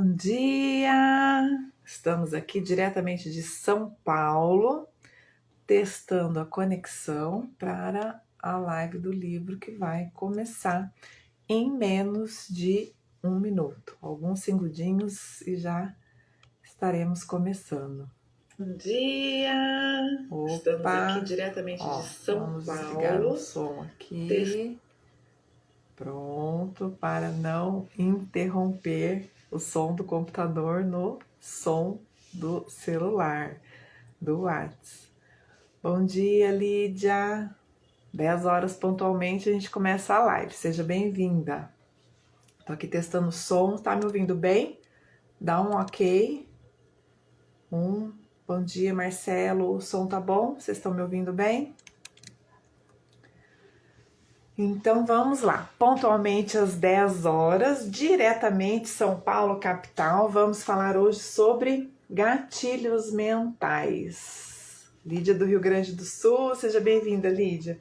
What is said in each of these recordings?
Bom dia! Estamos aqui diretamente de São Paulo, testando a conexão para a live do livro que vai começar em menos de 1 minuto. Alguns segundinhos e já estaremos começando. Bom dia! Estamos aqui diretamente de São Paulo. Vamos desligar o som aqui. Pronto, para não interromper o som do computador no som do celular, do WhatsApp. Bom dia, Lídia! 10 horas pontualmente a gente começa a live. Seja bem-vinda. Tô aqui testando o som. Tá me ouvindo bem? Dá um ok. Bom dia, Marcelo. O som tá bom? Vocês estão me ouvindo bem? Então vamos lá, pontualmente às 10 horas, diretamente São Paulo, capital, vamos falar hoje sobre gatilhos mentais. Lídia do Rio Grande do Sul, seja bem-vinda, Lídia.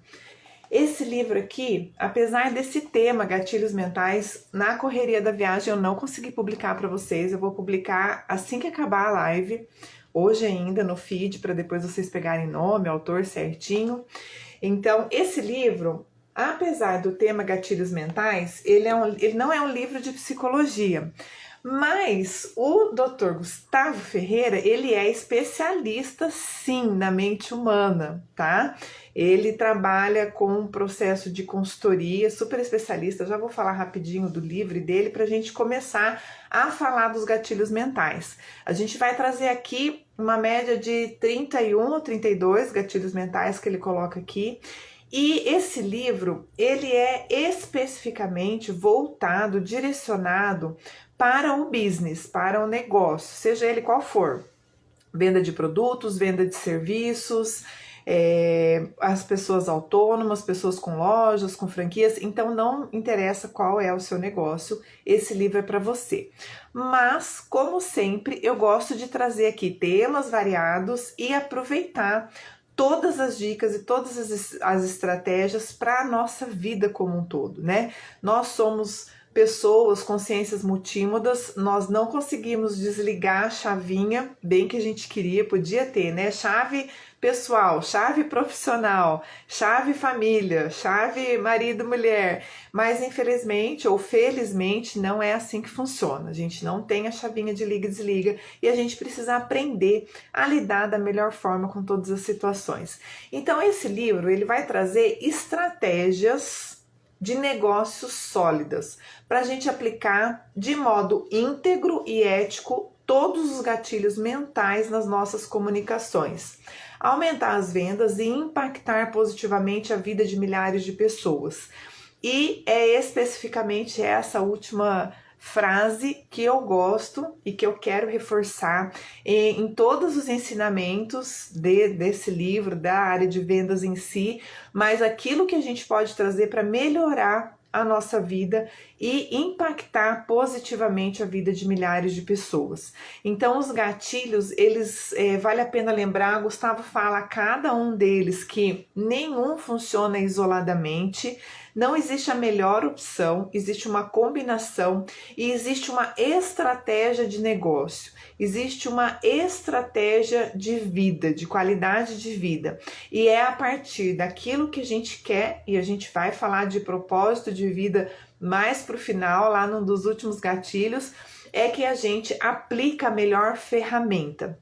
Esse livro aqui, apesar desse tema, gatilhos mentais, na correria da viagem eu não consegui publicar para vocês, eu vou publicar assim que acabar a live, hoje ainda no feed, para depois vocês pegarem nome, autor certinho. Então, esse livro, apesar do tema gatilhos mentais, ele não é um livro de psicologia, mas o Dr. Gustavo Ferreira, ele é especialista sim na mente humana, tá? Ele trabalha com um processo de consultoria, super especialista. Já vou falar rapidinho do livro dele para a gente começar a falar dos gatilhos mentais. A gente vai trazer aqui uma média de 31 ou 32 gatilhos mentais que ele coloca aqui. E esse livro, ele é especificamente voltado, direcionado para o business, para o negócio, seja ele qual for. Venda de produtos, venda de serviços, as pessoas autônomas, pessoas com lojas, com franquias. Então não interessa qual é o seu negócio, esse livro é para você. Mas, como sempre, eu gosto de trazer aqui temas variados e aproveitar todas as dicas e todas as estratégias para a nossa vida como um todo, né? Nós somos pessoas, consciências multímodas, nós não conseguimos desligar a chavinha, bem que a gente queria, podia ter, né? Chave pessoal, chave profissional, chave família, chave marido, mulher, mas infelizmente ou felizmente não é assim que funciona. A gente não tem a chavinha de liga e desliga e a gente precisa aprender a lidar da melhor forma com todas as situações. Então esse livro, ele vai trazer estratégias de negócios sólidas para a gente aplicar de modo íntegro e ético todos os gatilhos mentais nas nossas comunicações, aumentar as vendas e impactar positivamente a vida de milhares de pessoas. E é especificamente essa última frase que eu gosto e que eu quero reforçar em todos os ensinamentos desse livro, da área de vendas em si, mas aquilo que a gente pode trazer para melhorar a nossa vida e impactar positivamente a vida de milhares de pessoas. Então os gatilhos, eles vale a pena lembrar, Gustavo fala a cada um deles que nenhum funciona isoladamente, não existe a melhor opção, existe uma combinação e existe uma estratégia de negócio, existe uma estratégia de vida, de qualidade de vida. E é a partir daquilo que a gente quer, e a gente vai falar de propósito de vida mais para o final, lá num dos últimos gatilhos, é que a gente aplica a melhor ferramenta.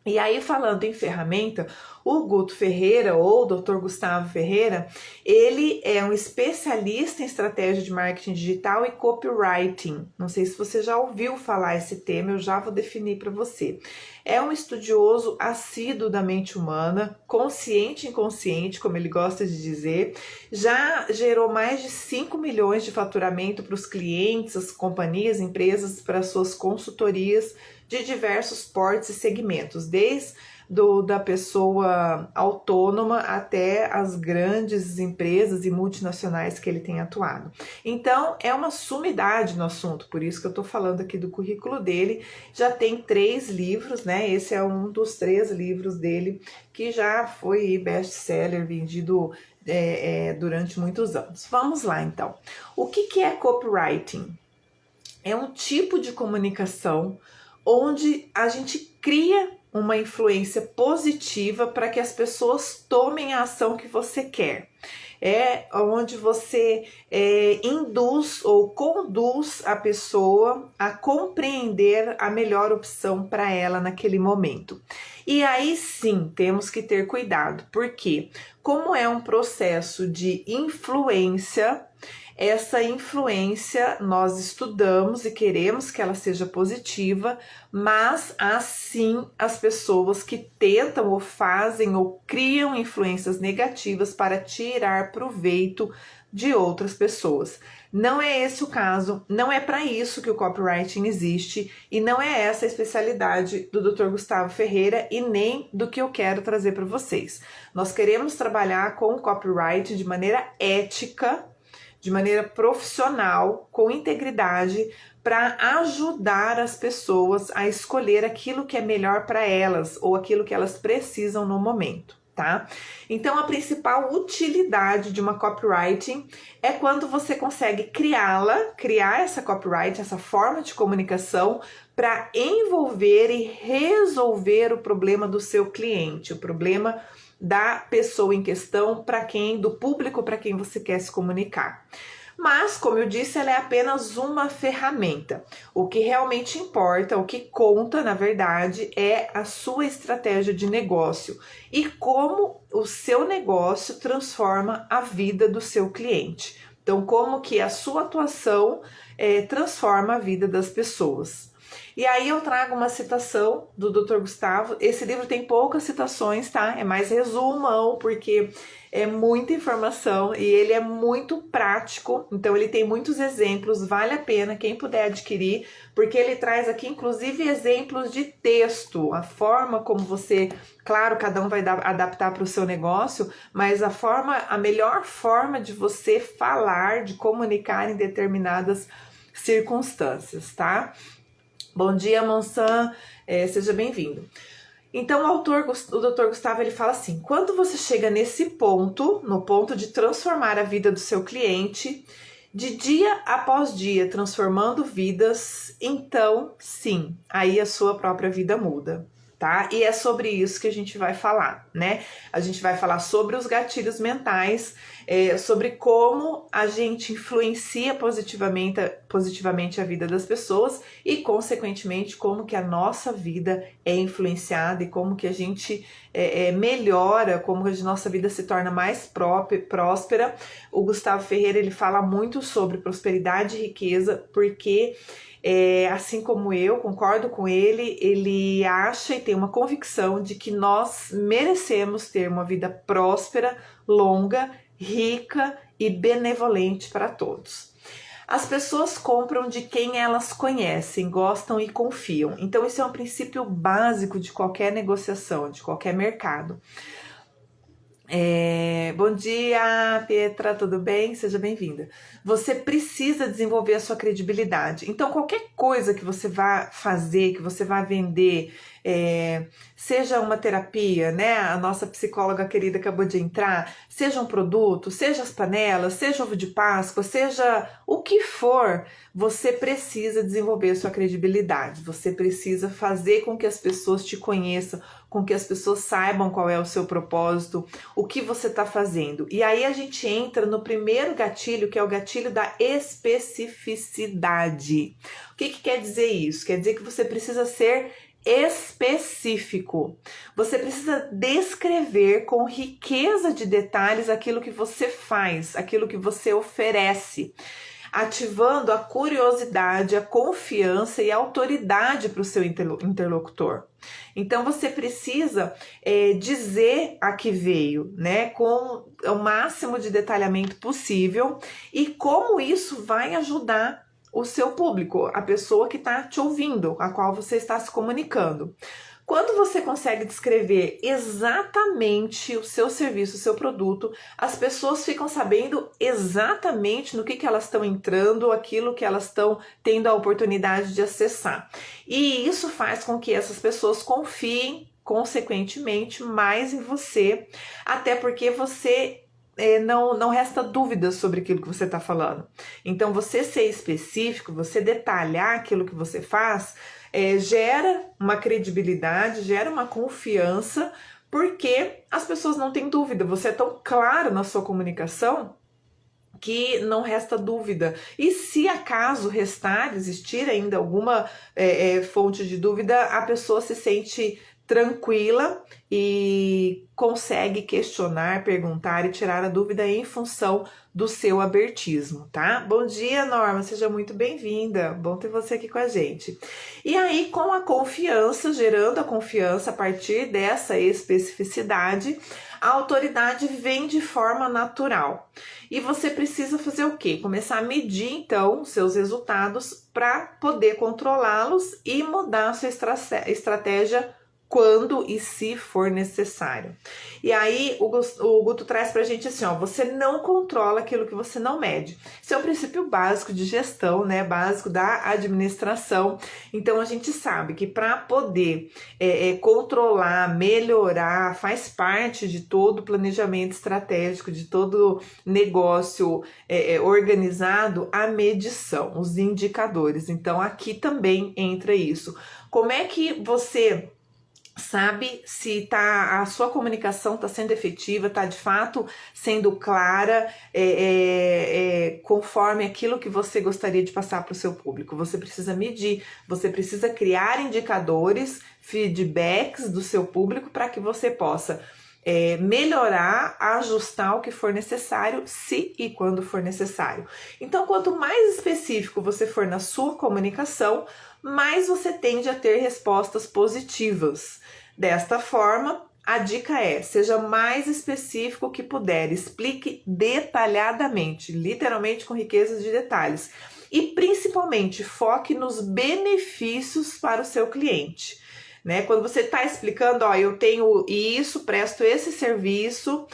E aí, falando em ferramenta, o Guto Ferreira, ou Dr. Gustavo Ferreira, ele é um especialista em estratégia de marketing digital e copywriting. Não sei se você já ouviu falar esse tema, eu já vou definir para você. É um estudioso assíduo da mente humana, consciente e inconsciente, como ele gosta de dizer. Já gerou mais de 5 milhões de faturamento para os clientes, as companhias, empresas, para suas consultorias de diversos portes e segmentos, desde da pessoa autônoma até as grandes empresas e multinacionais que ele tem atuado. Então, é uma sumidade no assunto, por isso que eu estou falando aqui do currículo dele. Já tem 3 livros, né? Esse é um dos 3 livros dele que já foi best-seller, vendido durante muitos anos. Vamos lá, então. O que é copywriting? é um tipo de comunicação onde a gente cria uma influência positiva para que as pessoas tomem a ação que você quer. É onde você induz ou conduz a pessoa a compreender a melhor opção para ela naquele momento. E aí sim, temos que ter cuidado, porque como é um processo de influência, essa influência nós estudamos e queremos que ela seja positiva, mas assim as pessoas que tentam ou fazem ou criam influências negativas para tirar proveito de outras pessoas. Não é esse o caso, não é para isso que o copywriting existe e não é essa a especialidade do Dr. Gustavo Ferreira e nem do que eu quero trazer para vocês. Nós queremos trabalhar com o copyright de maneira ética, de maneira profissional, com integridade, para ajudar as pessoas a escolher aquilo que é melhor para elas ou aquilo que elas precisam no momento, tá? Então, a principal utilidade de uma copywriting é quando você consegue criar essa copyright, essa forma de comunicação para envolver e resolver o problema do seu cliente, o problema da pessoa em questão, do público para quem você quer se comunicar. Mas, como eu disse, ela é apenas uma ferramenta. O que realmente importa, o que conta, na verdade, é a sua estratégia de negócio e como o seu negócio transforma a vida do seu cliente. Então, como que a sua atuação transforma a vida das pessoas. E aí eu trago uma citação do Dr. Gustavo. Esse livro tem poucas citações, tá? É mais resumão, porque é muita informação e ele é muito prático. Então ele tem muitos exemplos, vale a pena quem puder adquirir, porque ele traz aqui inclusive exemplos de texto, a forma como você, claro, cada um vai adaptar para o seu negócio, mas a melhor forma de você falar, de comunicar em determinadas circunstâncias, tá? Bom dia, Monsan, seja bem-vindo. Então, o Dr. Gustavo, ele fala assim, quando você chega nesse ponto, no ponto de transformar a vida do seu cliente, de dia após dia, transformando vidas, então, sim, aí a sua própria vida muda, tá? E é sobre isso que a gente vai falar, né? A gente vai falar sobre os gatilhos mentais, sobre como a gente influencia positivamente a vida das pessoas e, consequentemente, como que a nossa vida é influenciada e como que a gente melhora, como que a nossa vida se torna mais próspera. O Gustavo Ferreira, ele fala muito sobre prosperidade e riqueza, porque assim como eu, concordo com ele, ele acha e tem uma convicção de que nós merecemos ter uma vida próspera, longa, rica e benevolente para todos. As pessoas compram de quem elas conhecem, gostam e confiam. Então, isso é um princípio básico de qualquer negociação, de qualquer mercado. Bom dia, Pietra, tudo bem? Seja bem-vinda. Você precisa desenvolver a sua credibilidade. Então, qualquer coisa que você vá fazer, que você vá vender, seja uma terapia, né? A nossa psicóloga querida acabou de entrar, seja um produto, seja as panelas, seja ovo de Páscoa, seja o que for, você precisa desenvolver a sua credibilidade. Você precisa fazer com que as pessoas te conheçam, com que as pessoas saibam qual é o seu propósito, o que você está fazendo. E aí a gente entra no primeiro gatilho, que é o gatilho da especificidade. O que quer dizer isso? Quer dizer que você precisa ser específico. Você precisa descrever com riqueza de detalhes aquilo que você faz, aquilo que você oferece, ativando a curiosidade, a confiança e a autoridade para o seu interlocutor. Então você precisa dizer a que veio, né, com o máximo de detalhamento possível e como isso vai ajudar o seu público, a pessoa que está te ouvindo, a qual você está se comunicando. Quando você consegue descrever exatamente o seu serviço, o seu produto, as pessoas ficam sabendo exatamente no que elas estão entrando, aquilo que elas estão tendo a oportunidade de acessar. E isso faz com que essas pessoas confiem, consequentemente, mais em você, até porque você não resta dúvida sobre aquilo que você está falando. Então, você ser específico, você detalhar aquilo que você faz, gera uma credibilidade, gera uma confiança, porque as pessoas não têm dúvida. Você é tão claro na sua comunicação que não resta dúvida. E se acaso restar, existir ainda alguma fonte de dúvida, a pessoa se sente tranquila e consegue questionar, perguntar e tirar a dúvida em função do seu abertismo, tá? Bom dia, Norma, seja muito bem-vinda. Bom ter você aqui com a gente. E aí, com a confiança, gerando a confiança a partir dessa especificidade, a autoridade vem de forma natural. E você precisa fazer o quê? Começar a medir, então, seus resultados para poder controlá-los e mudar a sua estratégia quando e se for necessário. E aí o Guto traz pra gente assim, ó, você não controla aquilo que você não mede. Isso é um princípio básico de gestão, né, básico da administração. Então a gente sabe que para poder controlar, melhorar, faz parte de todo planejamento estratégico, de todo negócio organizado, a medição, os indicadores. Então aqui também entra isso. Como é que você sabe se a sua comunicação está sendo efetiva, está de fato sendo clara, conforme aquilo que você gostaria de passar para o seu público? Você precisa medir, você precisa criar indicadores, feedbacks do seu público para que você possa melhorar, ajustar o que for necessário, se e quando for necessário. Então, quanto mais específico você for na sua comunicação, mais você tende a ter respostas positivas. Desta forma, a dica seja mais específico que puder, explique detalhadamente, literalmente com riqueza de detalhes. E principalmente, foque nos benefícios para o seu cliente. Né? Quando você está explicando, ó, eu tenho isso, presto esse serviço,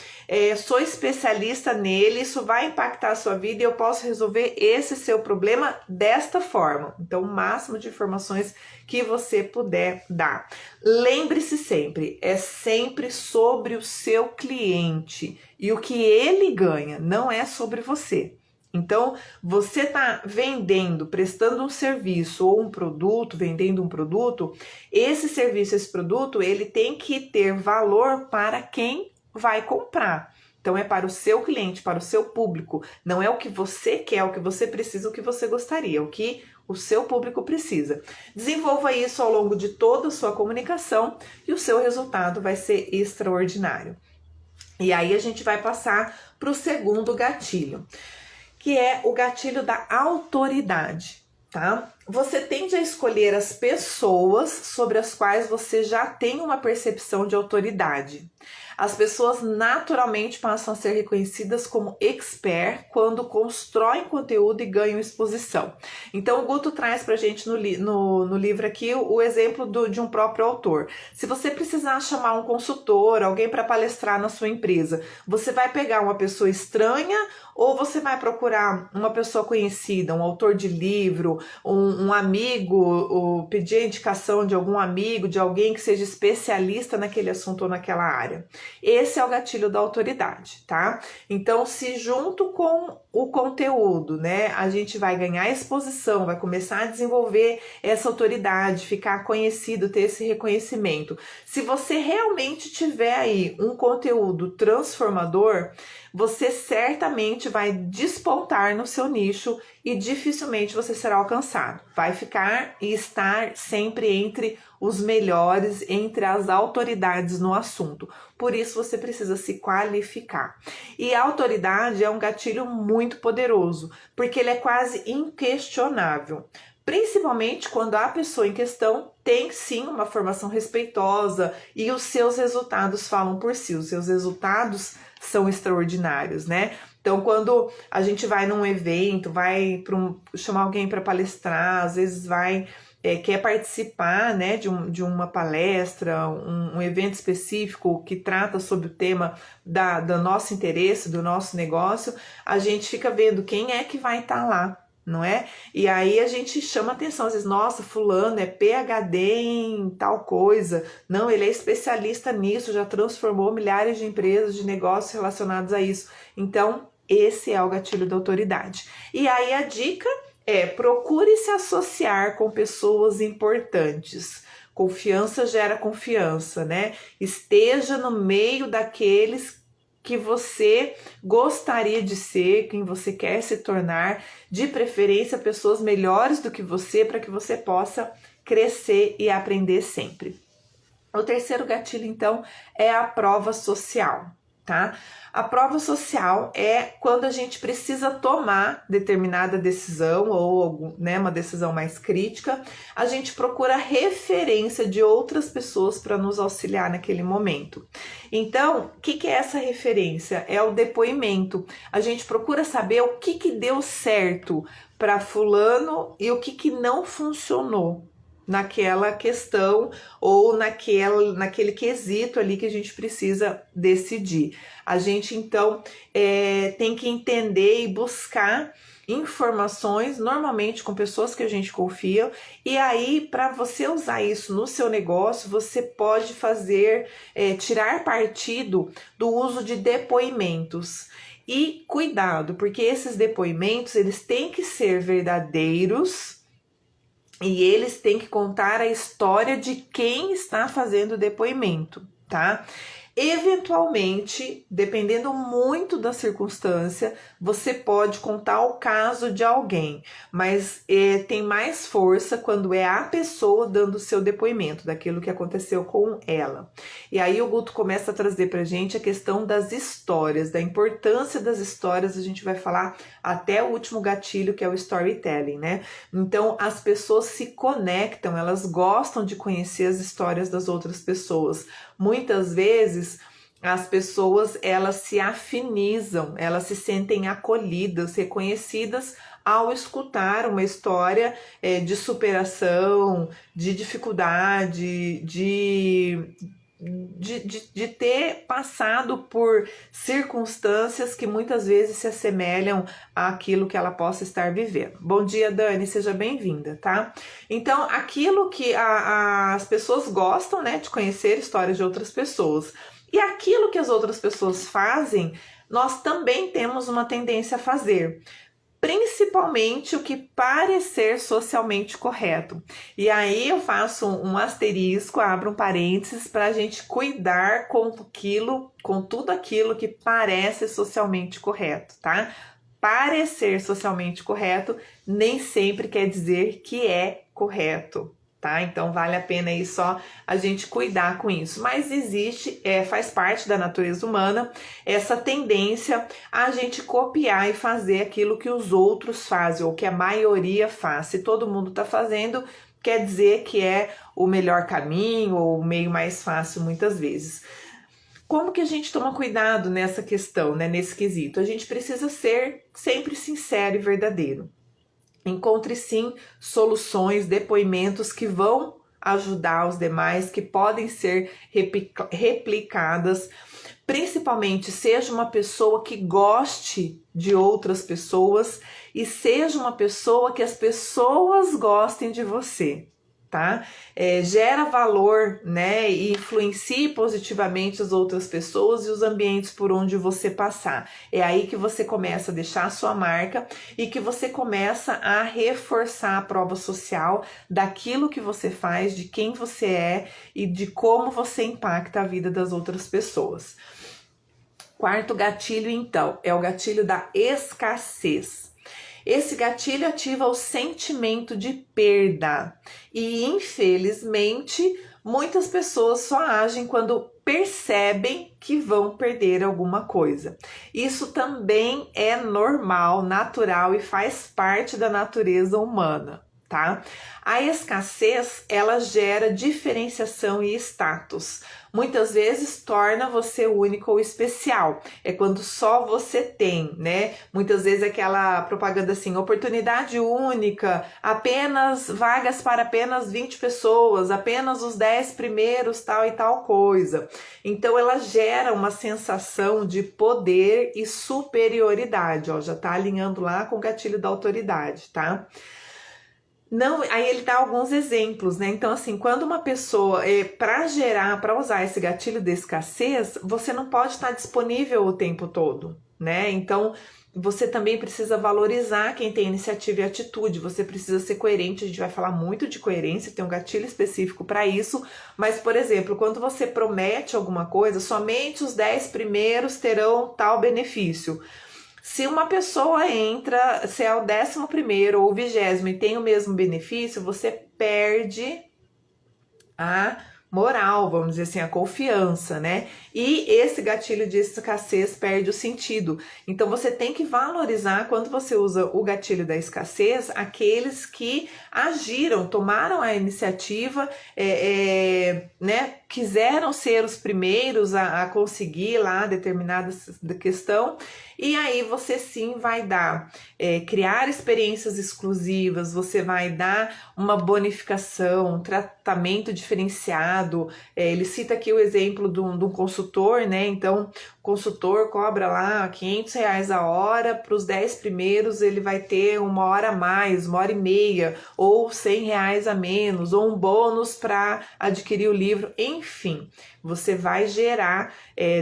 sou especialista nele, isso vai impactar a sua vida e eu posso resolver esse seu problema desta forma. Então, o máximo de informações que você puder dar. Lembre-se sempre, é sempre sobre o seu cliente e o que ele ganha, não é sobre você. Então, você está vendendo, prestando um serviço ou um produto, vendendo um produto, esse serviço, esse produto, ele tem que ter valor para quem vai comprar. Então, é para o seu cliente, para o seu público. Não é o que você quer, o que você precisa, o que você gostaria, o que o seu público precisa. Desenvolva isso ao longo de toda a sua comunicação e o seu resultado vai ser extraordinário. E aí, a gente vai passar para o segundo gatilho, que é o gatilho da autoridade, tá? Você tende a escolher as pessoas sobre as quais você já tem uma percepção de autoridade. As pessoas naturalmente passam a ser reconhecidas como expert quando constroem conteúdo e ganham exposição. Então o Guto traz pra gente no livro aqui o exemplo de um próprio autor. Se você precisar chamar um consultor, alguém para palestrar na sua empresa, você vai pegar uma pessoa estranha ou você vai procurar uma pessoa conhecida, um autor de livro, um amigo, ou pedir a indicação de algum amigo, de alguém que seja especialista naquele assunto ou naquela área. Esse é o gatilho da autoridade, tá? Então, se junto com o conteúdo, né, a gente vai ganhar exposição, vai começar a desenvolver essa autoridade, ficar conhecido, ter esse reconhecimento. Se você realmente tiver aí um conteúdo transformador, você certamente vai despontar no seu nicho e dificilmente você será alcançado. Vai ficar e estar sempre entre os melhores, entre as autoridades no assunto. Por isso você precisa se qualificar. E a autoridade é um gatilho muito poderoso, porque ele é quase inquestionável. Principalmente quando a pessoa em questão tem sim uma formação respeitosa e os seus resultados falam por si, os seus resultados são extraordinários, né? Então, quando a gente vai num evento, vai chamar alguém para palestrar, às vezes quer participar, né, de uma palestra, um evento específico que trata sobre o tema do nosso interesse, do nosso negócio, a gente fica vendo quem é que vai estar lá, não é? E aí a gente chama atenção, às vezes, nossa, fulano é PhD em tal coisa, não, ele é especialista nisso, já transformou milhares de empresas, de negócios relacionados a isso. Então, esse é o gatilho da autoridade. E aí a dica é: procure se associar com pessoas importantes. Confiança gera confiança, né? Esteja no meio daqueles que você gostaria de ser, quem você quer se tornar, de preferência pessoas melhores do que você, para que você possa crescer e aprender sempre. O terceiro gatilho, então, é a prova social, tá? A prova social é quando a gente precisa tomar determinada decisão ou, né, uma decisão mais crítica, a gente procura referência de outras pessoas para nos auxiliar naquele momento. Então, o que é essa referência? É o depoimento. A gente procura saber o que deu certo para fulano e o que não funcionou naquela questão ou naquele quesito ali que a gente precisa decidir. A gente, então, tem que entender e buscar informações, normalmente com pessoas que a gente confia, e aí, para você usar isso no seu negócio, você pode tirar partido do uso de depoimentos. E cuidado, porque esses depoimentos, eles têm que ser verdadeiros, e eles têm que contar a história de quem está fazendo o depoimento, tá? Eventualmente, dependendo muito da circunstância, você pode contar o caso de alguém, mas tem mais força quando é a pessoa dando o seu depoimento, daquilo que aconteceu com ela. E aí o Guto começa a trazer pra gente a questão das histórias, da importância das histórias. A gente vai falar até o último gatilho, que é o storytelling, né? Então, as pessoas se conectam, elas gostam de conhecer as histórias das outras pessoas. Muitas vezes as pessoas, elas se afinizam, elas se sentem acolhidas, reconhecidas ao escutar uma história de superação, de dificuldade, de ter passado por circunstâncias que muitas vezes se assemelham àquilo que ela possa estar vivendo. Bom dia, Dani, seja bem-vinda, tá? Então, aquilo que as pessoas gostam, né, de conhecer histórias de outras pessoas, e aquilo que as outras pessoas fazem, nós também temos uma tendência a fazer. Principalmente o que parecer socialmente correto. E aí eu faço um asterisco, abro um parênteses para a gente cuidar com tudo aquilo que parece socialmente correto, tá? Parecer socialmente correto nem sempre quer dizer que é correto, tá? Então vale a pena aí só a gente cuidar com isso. Mas existe, faz parte da natureza humana, essa tendência a gente copiar e fazer aquilo que os outros fazem, ou que a maioria faz. Se todo mundo tá fazendo, quer dizer que é o melhor caminho, ou o meio mais fácil muitas vezes. Como que a gente toma cuidado nessa questão, né, nesse quesito? A gente precisa ser sempre sincero e verdadeiro. Encontre sim soluções, depoimentos que vão ajudar os demais, que podem ser replicadas. Principalmente, seja uma pessoa que goste de outras pessoas e seja uma pessoa que as pessoas gostem de você, tá? Gera valor, né? E influencie positivamente as outras pessoas e os ambientes por onde você passar. É aí que você começa a deixar a sua marca e que você começa a reforçar a prova social daquilo que você faz, de quem você é e de como você impacta a vida das outras pessoas. Quarto gatilho, então, é o gatilho da escassez. Esse gatilho ativa o sentimento de perda e, infelizmente, muitas pessoas só agem quando percebem que vão perder alguma coisa. Isso também é normal, natural e faz parte da natureza humana, tá? A escassez, ela gera diferenciação e status. Muitas vezes torna você único ou especial. É quando só você tem, né? Muitas vezes aquela propaganda assim, oportunidade única, apenas vagas para apenas 20 pessoas, apenas os 10 primeiros, tal e tal coisa. Então ela gera uma sensação de poder e superioridade, ó, já tá alinhando lá com o gatilho da autoridade, tá? Não, aí ele dá alguns exemplos, né? Então, assim, quando uma pessoa, para usar esse gatilho de escassez, você não pode estar disponível o tempo todo, né? Então, você também precisa valorizar quem tem iniciativa e atitude, você precisa ser coerente, a gente vai falar muito de coerência, tem um gatilho específico para isso, mas, por exemplo, quando você promete alguma coisa, somente os 10 primeiros terão tal benefício. Se uma pessoa entra, se é o 11º ou o 20º e tem o mesmo benefício, você perde a moral, vamos dizer assim, a confiança, né? E esse gatilho de escassez perde o sentido. Então você tem que valorizar, quando você usa o gatilho da escassez, aqueles que agiram, tomaram a iniciativa, né? Quiseram ser os primeiros a conseguir lá determinada questão. E aí você sim vai dar, criar experiências exclusivas, você vai dar uma bonificação, um tratamento diferenciado. Ele cita aqui o exemplo de um consultor, né? Então, o consultor cobra lá R$500 a hora, para os 10 primeiros ele vai ter 1 hora a mais, 1h30, ou R$100 a menos, ou um bônus para adquirir o livro, enfim. Você vai gerar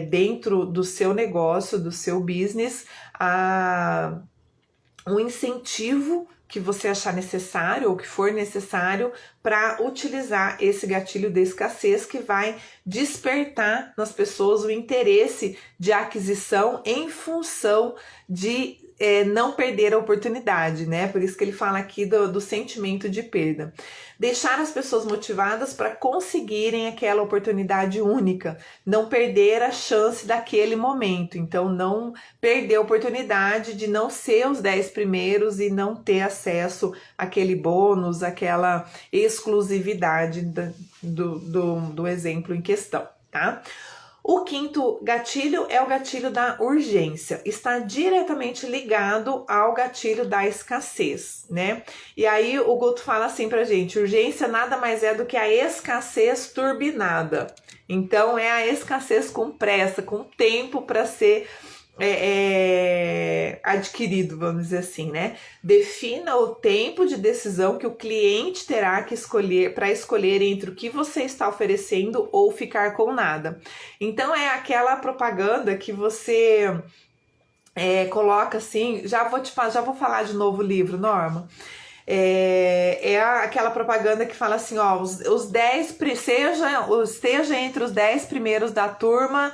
dentro do seu negócio, do seu business, um incentivo que você achar necessário ou que for necessário para utilizar esse gatilho de escassez, que vai despertar nas pessoas o interesse de aquisição em função de não perder a oportunidade, né? Por isso que ele fala aqui do sentimento de perda. Deixar as pessoas motivadas para conseguirem aquela oportunidade única, não perder a chance daquele momento. Então, não perder a oportunidade de não ser os 10 primeiros e não ter acesso àquele bônus, àquela exclusividade do exemplo em questão, tá? O 5º gatilho é o gatilho da urgência, está diretamente ligado ao gatilho da escassez, né? E aí o Guto fala assim pra gente, urgência nada mais é do que a escassez turbinada. Então é a escassez com pressa, com tempo para ser adquirido, vamos dizer assim, né? Defina o tempo de decisão que o cliente terá que escolher para escolher entre o que você está oferecendo ou ficar com nada. Então é aquela propaganda que você coloca assim, já vou falar de novo o livro, Norma. Aquela propaganda que fala assim, ó, esteja entre os 10 primeiros da turma,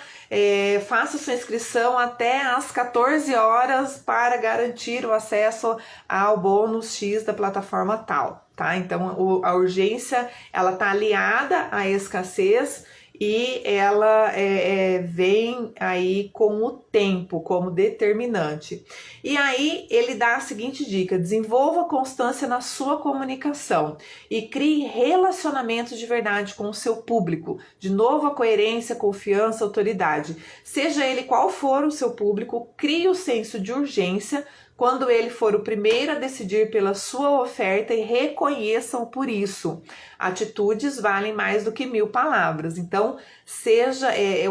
faça sua inscrição até às 14 horas para garantir o acesso ao bônus X da plataforma tal, tá? Então a urgência, ela tá aliada à escassez e ela vem aí com o tempo como determinante. E aí ele dá a seguinte dica: desenvolva constância na sua comunicação e crie relacionamentos de verdade com o seu público. De novo, a coerência, confiança, autoridade. Seja ele qual for o seu público, crie o senso de urgência quando ele for o primeiro a decidir pela sua oferta e reconheçam por isso. Atitudes valem mais do que 1000 palavras. Então,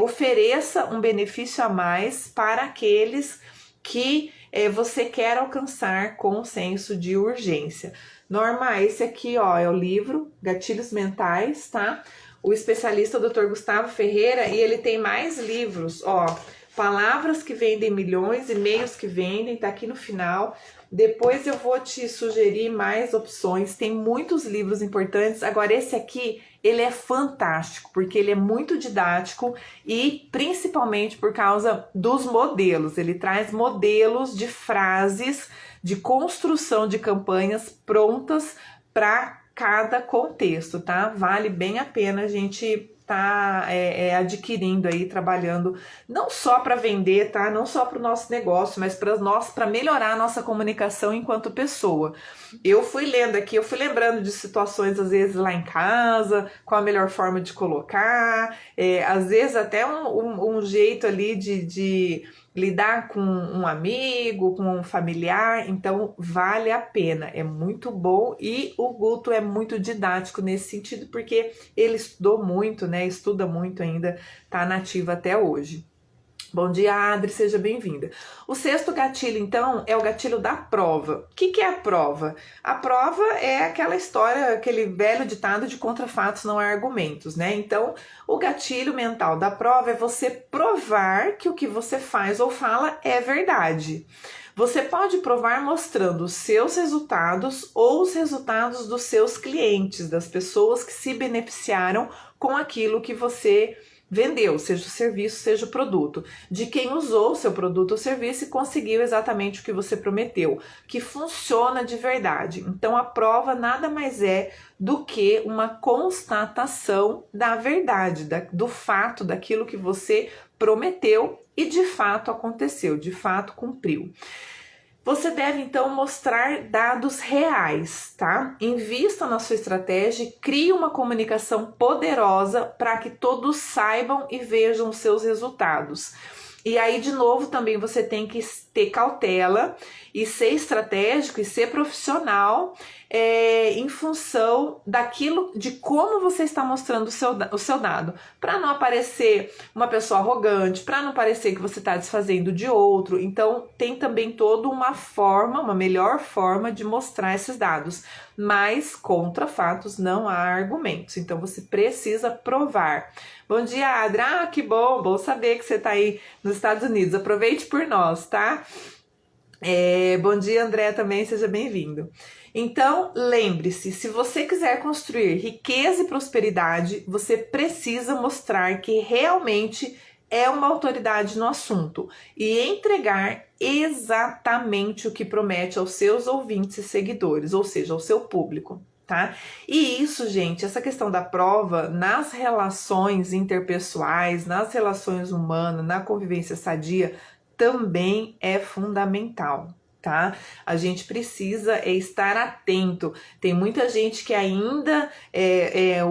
ofereça um benefício a mais para aqueles que você quer alcançar com o senso de urgência. Norma, esse aqui, ó, é o livro Gatilhos Mentais, tá? O especialista Dr. Gustavo Ferreira, e ele tem mais livros, ó. Palavras que vendem milhões, e-mails que vendem, tá aqui no final. Depois eu vou te sugerir mais opções, tem muitos livros importantes. Agora esse aqui, ele é fantástico, porque ele é muito didático e principalmente por causa dos modelos. Ele traz modelos de frases, de construção de campanhas prontas para cada contexto, tá? Vale bem a pena a gente tá adquirindo aí, trabalhando não só para vender, tá? Não só para o nosso negócio, mas para melhorar a nossa comunicação enquanto pessoa. Eu fui lendo aqui, eu fui lembrando de situações às vezes lá em casa, qual a melhor forma de colocar, às vezes até um jeito ali de lidar com um amigo, com um familiar, então vale a pena, é muito bom e o Guto é muito didático nesse sentido porque ele estudou muito, né? Estuda muito ainda, tá nativo até hoje. Bom dia, Adri, seja bem-vinda. O sexto gatilho, então, é o gatilho da prova. O que é a prova? A prova é aquela história, aquele velho ditado de contra fatos não há argumentos, né? Então, o gatilho mental da prova é você provar que o que você faz ou fala é verdade. Você pode provar mostrando os seus resultados ou os resultados dos seus clientes, das pessoas que se beneficiaram com aquilo que você vendeu, seja o serviço, seja o produto, de quem usou o seu produto ou serviço e conseguiu exatamente o que você prometeu, que funciona de verdade. Então a prova nada mais é do que uma constatação da verdade, do fato, daquilo que você prometeu e de fato aconteceu, de fato cumpriu. Você deve então mostrar dados reais, tá? Invista na sua estratégia e crie uma comunicação poderosa para que todos saibam e vejam os seus resultados. E aí, de novo, também você tem que ter cautela e ser estratégico e ser profissional em função daquilo, de como você está mostrando o seu dado. Para não aparecer uma pessoa arrogante, para não parecer que você está desfazendo de outro. Então, tem também toda uma forma, uma melhor forma de mostrar esses dados. Mas contra fatos não há argumentos. Então, você precisa provar. Bom dia, Adri. Ah, que bom, bom saber que você está aí nos Estados Unidos. Aproveite por nós, tá? Bom dia, André, também, seja bem-vindo. Então, lembre-se, se você quiser construir riqueza e prosperidade, você precisa mostrar que realmente é uma autoridade no assunto e entregar exatamente o que promete aos seus ouvintes e seguidores, ou seja, ao seu público. Tá? E isso, gente, essa questão da prova nas relações interpessoais, nas relações humanas, na convivência sadia, também é fundamental, tá? A gente precisa estar atento. Tem muita gente que ainda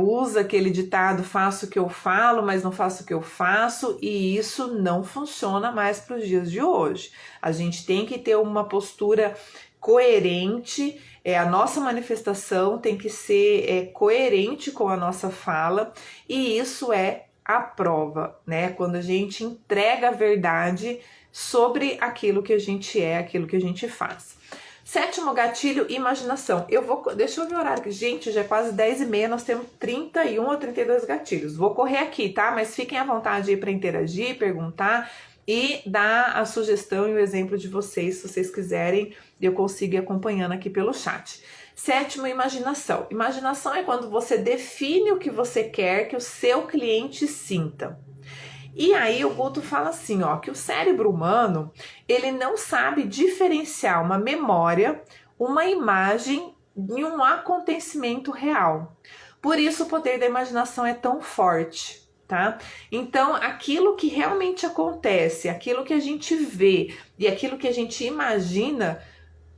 usa aquele ditado, faço o que eu falo, mas não faço o que eu faço, e isso não funciona mais para os dias de hoje. A gente tem que ter uma postura coerente, a nossa manifestação tem que ser coerente com a nossa fala, e isso é a prova, né? Quando a gente entrega a verdade sobre aquilo que a gente é, aquilo que a gente faz. Sétimo gatilho, imaginação. Deixa eu ver o horário, que gente, já é quase 10h30, nós temos 31 ou 32 gatilhos. Vou correr aqui, tá? Mas fiquem à vontade aí para interagir, perguntar e dar a sugestão e o exemplo de vocês, se vocês quiserem, eu consigo ir acompanhando aqui pelo chat. Sétimo, imaginação. Imaginação é quando você define o que você quer que o seu cliente sinta. E aí o Guto fala assim, ó, que o cérebro humano, ele não sabe diferenciar uma memória, uma imagem e um acontecimento real. Por isso o poder da imaginação é tão forte, tá? Então, aquilo que realmente acontece, aquilo que a gente vê e aquilo que a gente imagina,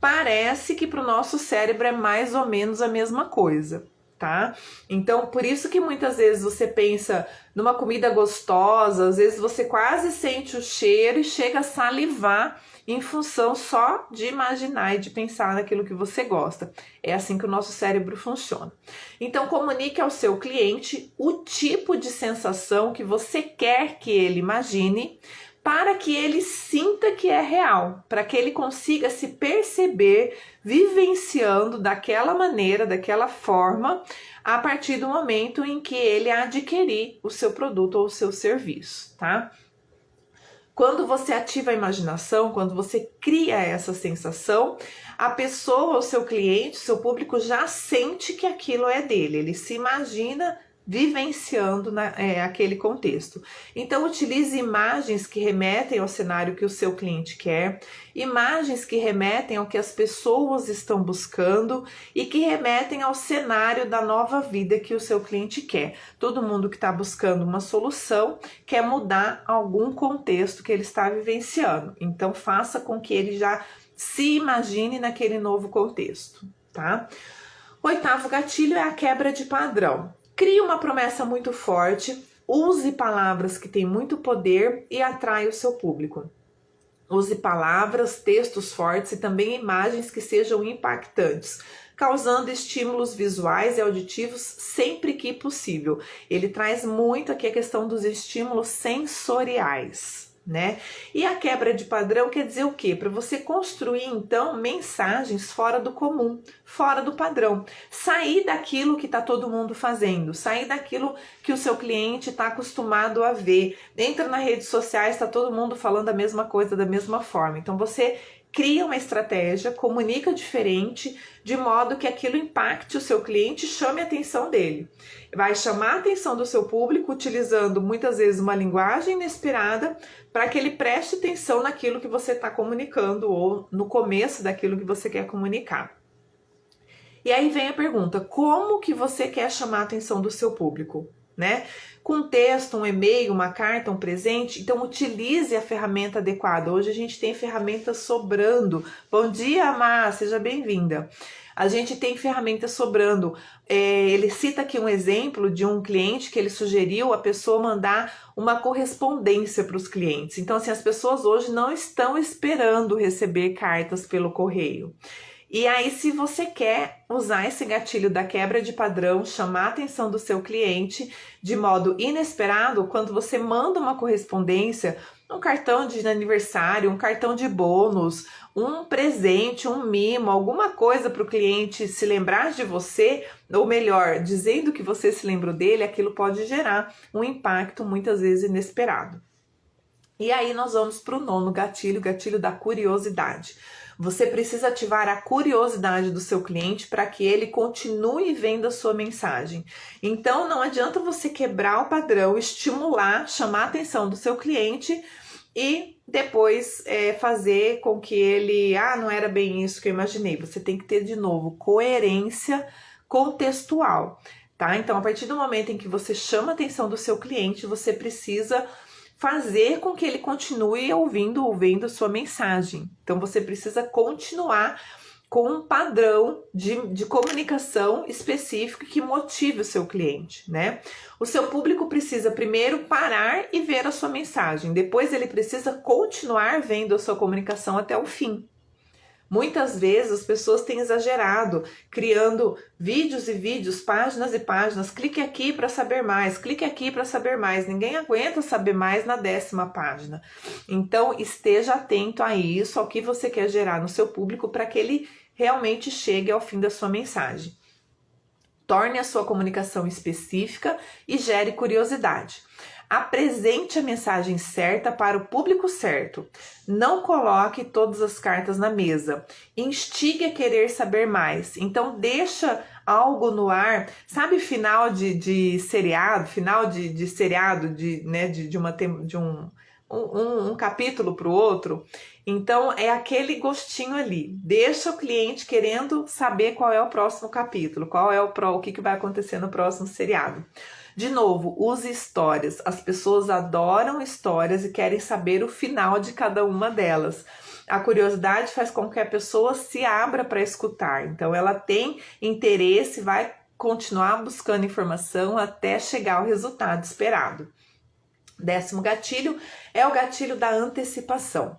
parece que para o nosso cérebro é mais ou menos a mesma coisa. Tá? Então, por isso que muitas vezes você pensa numa comida gostosa, às vezes você quase sente o cheiro e chega a salivar em função só de imaginar e de pensar naquilo que você gosta. É assim que o nosso cérebro funciona. Então, comunique ao seu cliente o tipo de sensação que você quer que ele imagine, para que ele sinta que é real, para que ele consiga se perceber vivenciando daquela maneira, daquela forma, a partir do momento em que ele adquirir o seu produto ou o seu serviço, tá? Quando você ativa a imaginação, quando você cria essa sensação, a pessoa, o seu cliente, o seu público já sente que aquilo é dele, ele se imagina vivenciando aquele contexto. Então, utilize imagens que remetem ao cenário que o seu cliente quer, imagens que remetem ao que as pessoas estão buscando e que remetem ao cenário da nova vida que o seu cliente quer. Todo mundo que está buscando uma solução quer mudar algum contexto que ele está vivenciando. Então, faça com que ele já se imagine naquele novo contexto, tá? Oitavo gatilho é a quebra de padrão. Crie uma promessa muito forte, use palavras que têm muito poder e atrai o seu público. Use palavras, textos fortes e também imagens que sejam impactantes, causando estímulos visuais e auditivos sempre que possível. Ele traz muito aqui a questão dos estímulos sensoriais, né? E a quebra de padrão quer dizer o quê? Para você construir, então, mensagens fora do comum, fora do padrão. Sair daquilo que está todo mundo fazendo, sair daquilo que o seu cliente está acostumado a ver. Entra nas redes sociais, está todo mundo falando a mesma coisa da mesma forma. Então, você cria uma estratégia, comunica diferente, de modo que aquilo impacte o seu cliente e chame a atenção dele. Vai chamar a atenção do seu público utilizando muitas vezes uma linguagem inesperada para que ele preste atenção naquilo que você está comunicando ou no começo daquilo que você quer comunicar. E aí vem a pergunta, como que você quer chamar a atenção do seu público, né? Com um texto, um e-mail, uma carta, um presente, então utilize a ferramenta adequada. Hoje a gente tem ferramentas sobrando. Bom dia, Má, seja bem-vinda. A gente tem ferramentas sobrando. Ele cita aqui um exemplo de um cliente que ele sugeriu a pessoa mandar uma correspondência para os clientes. Então, assim, as pessoas hoje não estão esperando receber cartas pelo correio. E aí, se você quer usar esse gatilho da quebra de padrão, chamar a atenção do seu cliente de modo inesperado, quando você manda uma correspondência, um cartão de aniversário, um cartão de bônus, um presente, um mimo, alguma coisa para o cliente se lembrar de você, ou melhor, dizendo que você se lembrou dele, aquilo pode gerar um impacto muitas vezes inesperado. E aí nós vamos para o nono gatilho, o gatilho da curiosidade. Você precisa ativar a curiosidade do seu cliente para que ele continue vendo a sua mensagem. Então, não adianta você quebrar o padrão, estimular, chamar a atenção do seu cliente e depois fazer com que ele, não era bem isso que eu imaginei. Você tem que ter, de novo, coerência contextual, tá? Então, a partir do momento em que você chama a atenção do seu cliente, você precisa fazer com que ele continue ouvindo sua mensagem. Então, você precisa continuar com um padrão de comunicação específico que motive o seu cliente, né? O seu público precisa primeiro parar e ver a sua mensagem. Depois, ele precisa continuar vendo a sua comunicação até o fim. Muitas vezes as pessoas têm exagerado, criando vídeos e vídeos, páginas e páginas. Clique aqui para saber mais, clique aqui para saber mais. Ninguém aguenta saber mais na 10ª página. Então, esteja atento a isso, ao que você quer gerar no seu público para que ele realmente chegue ao fim da sua mensagem. Torne a sua comunicação específica e gere curiosidade. Apresente a mensagem certa para o público certo. Não coloque todas as cartas na mesa. Instigue a querer saber mais. Então, deixa algo no ar. Sabe final de seriado? Final de seriado, de um capítulo para o outro? Então, é aquele gostinho ali. Deixa o cliente querendo saber qual é o próximo capítulo, o que vai acontecer no próximo seriado. De novo, use histórias. As pessoas adoram histórias e querem saber o final de cada uma delas. A curiosidade faz com que a pessoa se abra para escutar. Então, ela tem interesse, vai continuar buscando informação até chegar ao resultado esperado. 10º gatilho é o gatilho da antecipação.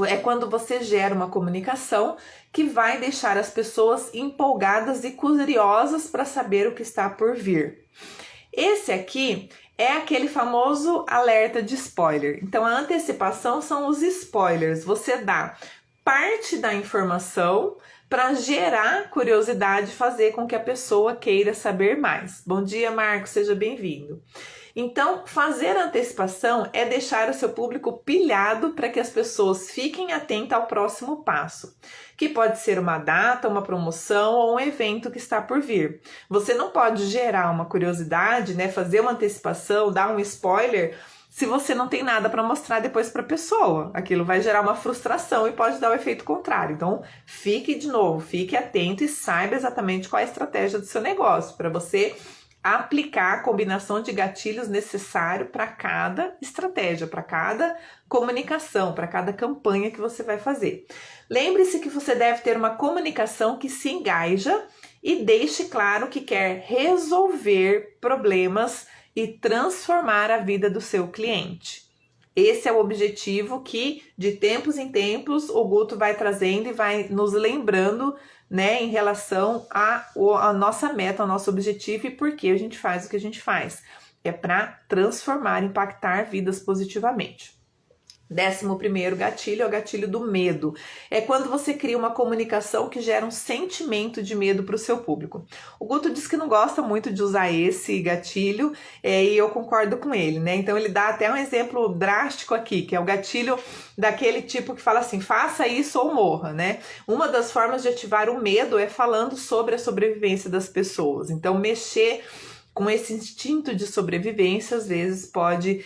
É quando você gera uma comunicação que vai deixar as pessoas empolgadas e curiosas para saber o que está por vir. Esse aqui é aquele famoso alerta de spoiler. Então, a antecipação são os spoilers. Você dá parte da informação para gerar curiosidade e fazer com que a pessoa queira saber mais. Bom dia, Marcos, seja bem-vindo. Então, fazer antecipação é deixar o seu público pilhado para que as pessoas fiquem atentas ao próximo passo, que pode ser uma data, uma promoção ou um evento que está por vir. Você não pode gerar uma curiosidade, né, fazer uma antecipação, dar um spoiler, se você não tem nada para mostrar depois para a pessoa. Aquilo vai gerar uma frustração e pode dar o efeito contrário. Então, fique atento e saiba exatamente qual é a estratégia do seu negócio, para você aplicar a combinação de gatilhos necessário para cada estratégia, para cada comunicação, para cada campanha que você vai fazer. Lembre-se que você deve ter uma comunicação que se engaja e deixe claro que quer resolver problemas e transformar a vida do seu cliente. Esse é o objetivo que, de tempos em tempos, o Guto vai trazendo e vai nos lembrando, né, em relação à nossa meta, ao nosso objetivo e por que a gente faz o que a gente faz. É para transformar, impactar vidas positivamente. 11º gatilho é o gatilho do medo. É quando você cria uma comunicação que gera um sentimento de medo para o seu público. O Guto diz que não gosta muito de usar esse gatilho e eu concordo com ele, né? Então ele dá até um exemplo drástico aqui, que é o gatilho daquele tipo que fala assim, faça isso ou morra, né? Uma das formas de ativar o medo é falando sobre a sobrevivência das pessoas. Então mexer com esse instinto de sobrevivência, às vezes pode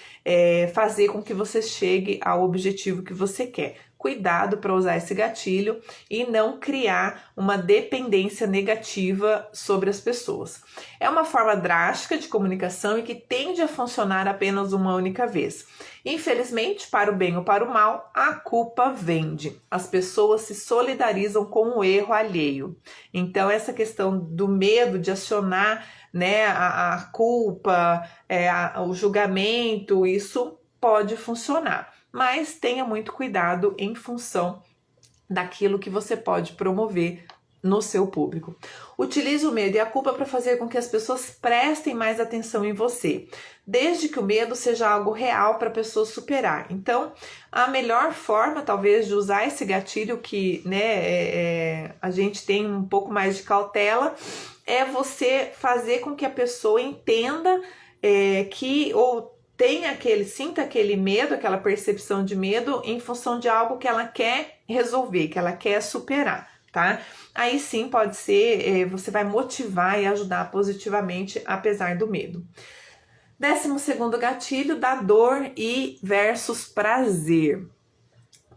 fazer com que você chegue ao objetivo que você quer. Cuidado para usar esse gatilho e não criar uma dependência negativa sobre as pessoas. É uma forma drástica de comunicação e que tende a funcionar apenas uma única vez. Infelizmente, para o bem ou para o mal, a culpa vende. As pessoas se solidarizam com o erro alheio. Então, essa questão do medo de acionar, né, a culpa, o julgamento, isso pode funcionar. Mas tenha muito cuidado em função daquilo que você pode promover no seu público. Utilize o medo e a culpa para fazer com que as pessoas prestem mais atenção em você, desde que o medo seja algo real para a pessoa superar. Então, a melhor forma, talvez, de usar esse gatilho que, né, a gente tem um pouco mais de cautela, é você fazer com que a pessoa entenda sinta aquele medo, aquela percepção de medo em função de algo que ela quer resolver, que ela quer superar, tá? Aí sim pode ser, você vai motivar e ajudar positivamente apesar do medo. 12º gatilho, da dor e versus prazer.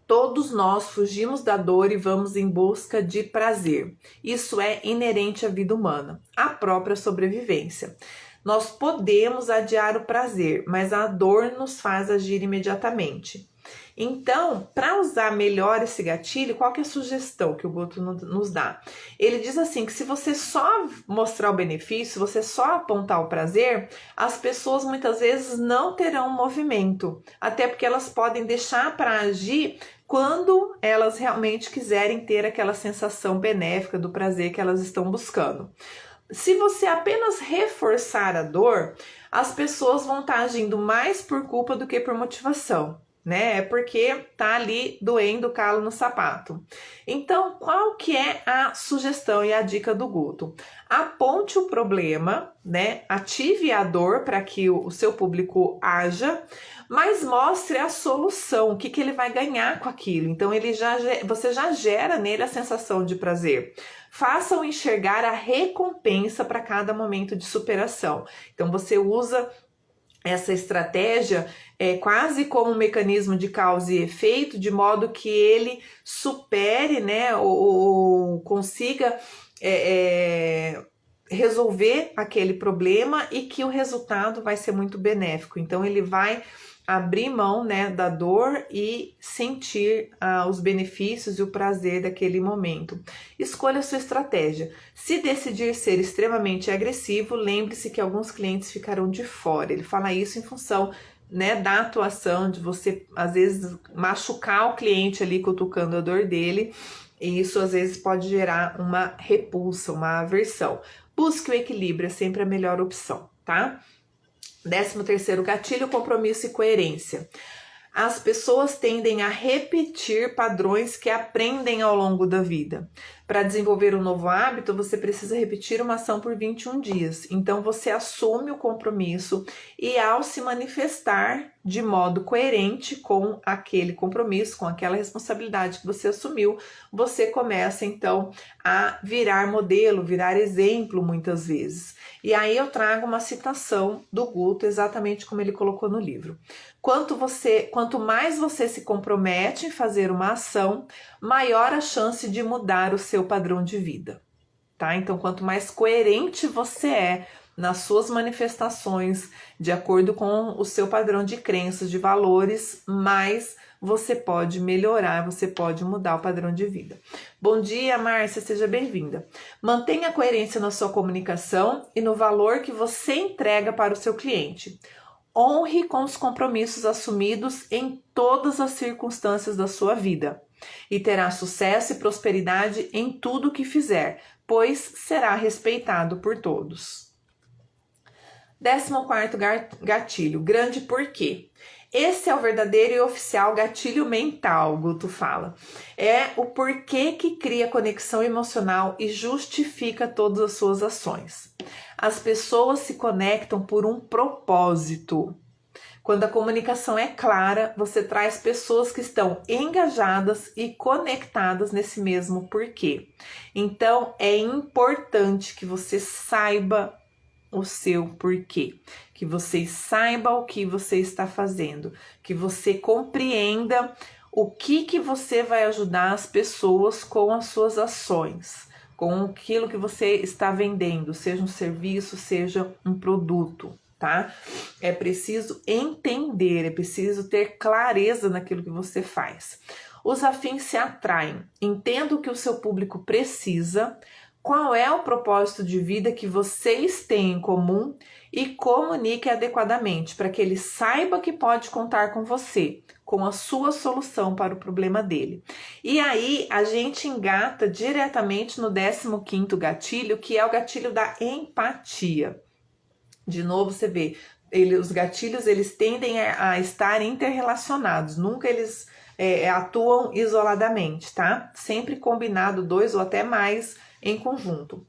Todos nós fugimos da dor e vamos em busca de prazer. Isso é inerente à vida humana, à própria sobrevivência. Nós podemos adiar o prazer, mas a dor nos faz agir imediatamente. Então, para usar melhor esse gatilho, qual que é a sugestão que o Guto nos dá? Ele diz assim, que se você só mostrar o benefício, se você só apontar o prazer, as pessoas muitas vezes não terão movimento, até porque elas podem deixar para agir quando elas realmente quiserem ter aquela sensação benéfica do prazer que elas estão buscando. Se você apenas reforçar a dor, as pessoas vão estar agindo mais por culpa do que por motivação, né? É porque tá ali doendo o calo no sapato. Então, qual que é a sugestão e a dica do Guto? Aponte o problema, né? Ative a dor para que o seu público haja, mas mostre a solução, o que ele vai ganhar com aquilo. Então, você já gera nele a sensação de prazer. Faça-o enxergar a recompensa para cada momento de superação. Então, você usa essa estratégia quase como um mecanismo de causa e efeito, de modo que ele supere, né, ou consiga resolver aquele problema e que o resultado vai ser muito benéfico. Então, ele vai abrir mão, né, da dor e sentir os benefícios e o prazer daquele momento. Escolha a sua estratégia. Se decidir ser extremamente agressivo, lembre-se que alguns clientes ficarão de fora. Ele fala isso em função, né, da atuação, de você, às vezes, machucar o cliente ali, cutucando a dor dele, e isso, às vezes, pode gerar uma repulsa, uma aversão. Busque o equilíbrio, é sempre a melhor opção, tá? 13º gatilho, compromisso e coerência. As pessoas tendem a repetir padrões que aprendem ao longo da vida. Para desenvolver um novo hábito, você precisa repetir uma ação por 21 dias. Então, você assume o compromisso e, ao se manifestar de modo coerente com aquele compromisso, com aquela responsabilidade que você assumiu, você começa, então, a virar modelo, virar exemplo, muitas vezes. E aí eu trago uma citação do Guto, exatamente como ele colocou no livro. Quanto mais você se compromete em fazer uma ação, maior a chance de mudar o seu padrão de vida, tá? Então, quanto mais coerente você é nas suas manifestações, de acordo com o seu padrão de crenças, de valores, mais você pode melhorar, você pode mudar o padrão de vida. Bom dia, Márcia, seja bem-vinda. Mantenha a coerência na sua comunicação e no valor que você entrega para o seu cliente. Honre com os compromissos assumidos em todas as circunstâncias da sua vida e terá sucesso e prosperidade em tudo que fizer, pois será respeitado por todos. 14º gatilho, grande porquê. Esse é o verdadeiro e oficial gatilho mental, Guto fala. É o porquê que cria conexão emocional e justifica todas as suas ações. As pessoas se conectam por um propósito. Quando a comunicação é clara, você traz pessoas que estão engajadas e conectadas nesse mesmo porquê. Então, é importante que você saiba o seu porquê, que você saiba o que você está fazendo, que você compreenda o que você vai ajudar as pessoas com as suas ações, com aquilo que você está vendendo, seja um serviço, seja um produto, tá? É preciso entender, é preciso ter clareza naquilo que você faz. Os afins se atraem, entenda o que o seu público precisa, qual é o propósito de vida que vocês têm em comum e comunique adequadamente para que ele saiba que pode contar com você, com a sua solução para o problema dele. E aí a gente engata diretamente no 15º gatilho, que é o gatilho da empatia. De novo você vê, os gatilhos eles tendem a estar interrelacionados, nunca eles atuam isoladamente, tá? Sempre combinado 2 ou até mais em conjunto.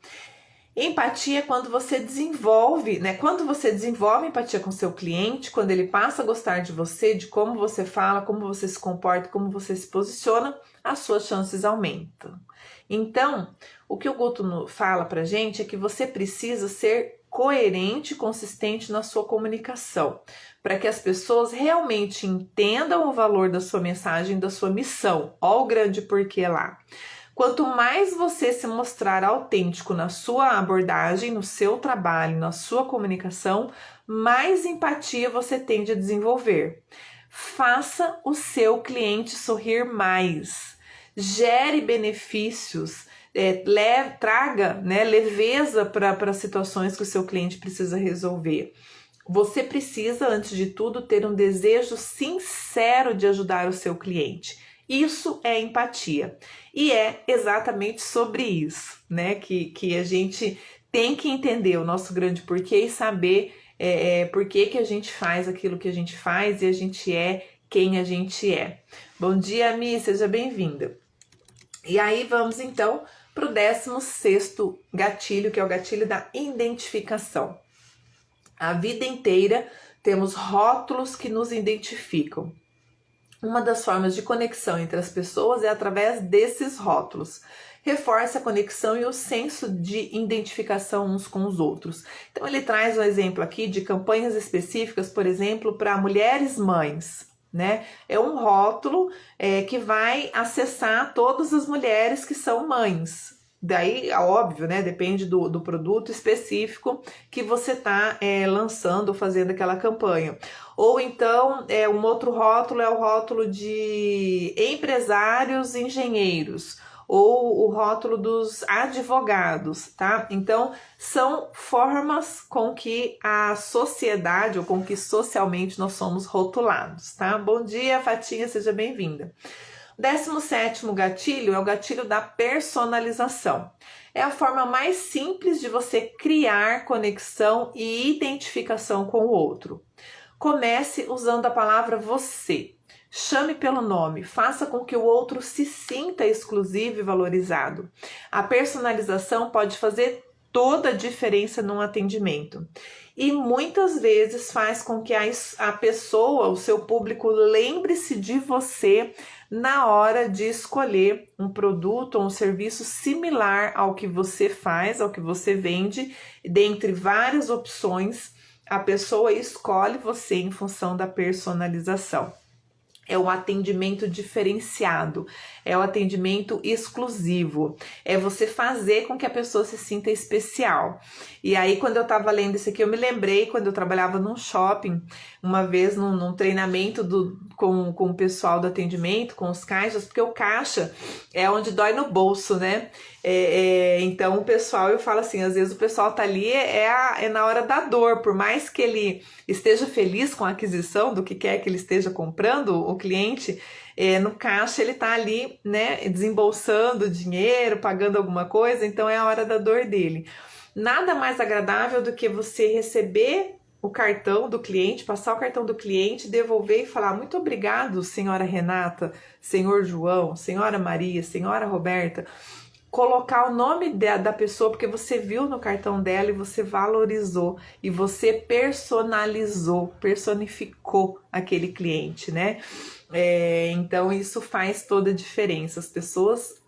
Empatia é quando você desenvolve, né? Quando você desenvolve empatia com seu cliente, quando ele passa a gostar de você, de como você fala, como você se comporta, como você se posiciona, as suas chances aumentam. Então, o que o Guto fala pra gente é que você precisa ser coerente e consistente na sua comunicação, para que as pessoas realmente entendam o valor da sua mensagem, da sua missão. Ó o grande porquê lá. Quanto mais você se mostrar autêntico na sua abordagem, no seu trabalho, na sua comunicação, mais empatia você tende a desenvolver. Faça o seu cliente sorrir mais. Gere benefícios, traga, né, leveza para situações que o seu cliente precisa resolver. Você precisa, antes de tudo, ter um desejo sincero de ajudar o seu cliente. Isso é empatia. E é exatamente sobre isso, né, que a gente tem que entender o nosso grande porquê e saber por que a gente faz aquilo que a gente faz e a gente é quem a gente é. Bom dia, Mi, seja bem-vinda. E aí vamos então para o 16º gatilho, que é o gatilho da identificação. A vida inteira temos rótulos que nos identificam. Uma das formas de conexão entre as pessoas é através desses rótulos. Reforça a conexão e o senso de identificação uns com os outros. Então ele traz um exemplo aqui de campanhas específicas, por exemplo, para mulheres mães, né? É um rótulo que vai acessar todas as mulheres que são mães. Daí, óbvio, né? Depende do produto específico que você está lançando ou fazendo aquela campanha. Ou então, um outro rótulo é o rótulo de empresários engenheiros, ou o rótulo dos advogados, tá? Então, são formas com que a sociedade, ou com que socialmente nós somos rotulados, tá? Bom dia, Fatinha, seja bem-vinda. 17º gatilho é o gatilho da personalização. É a forma mais simples de você criar conexão e identificação com o outro. Comece usando a palavra você. Chame pelo nome, faça com que o outro se sinta exclusivo e valorizado. A personalização pode fazer toda a diferença num atendimento. E muitas vezes faz com que a pessoa, o seu público, lembre-se de você na hora de escolher um produto ou um serviço similar ao que você faz, ao que você vende. Dentre várias opções, a pessoa escolhe você em função da personalização. É o atendimento diferenciado, é o atendimento exclusivo, é você fazer com que a pessoa se sinta especial. E aí, quando eu estava lendo isso aqui, eu me lembrei quando eu trabalhava num shopping, uma vez num treinamento com o pessoal do atendimento, com os caixas, porque o caixa é onde dói no bolso, né? Então, o pessoal, eu falo assim, às vezes o pessoal tá ali é na hora da dor, por mais que ele esteja feliz com a aquisição do que quer que ele esteja comprando, o cliente, no caixa ele tá ali, né, desembolsando dinheiro, pagando alguma coisa, então é a hora da dor dele. Nada mais agradável do que você receber o cartão do cliente, passar o cartão do cliente, devolver e falar: muito obrigado, senhora Renata, senhor João, senhora Maria, senhora Roberta. Colocar o nome da pessoa, porque você viu no cartão dela e você valorizou e você personificou aquele cliente, né? Então isso faz toda a diferença. As pessoas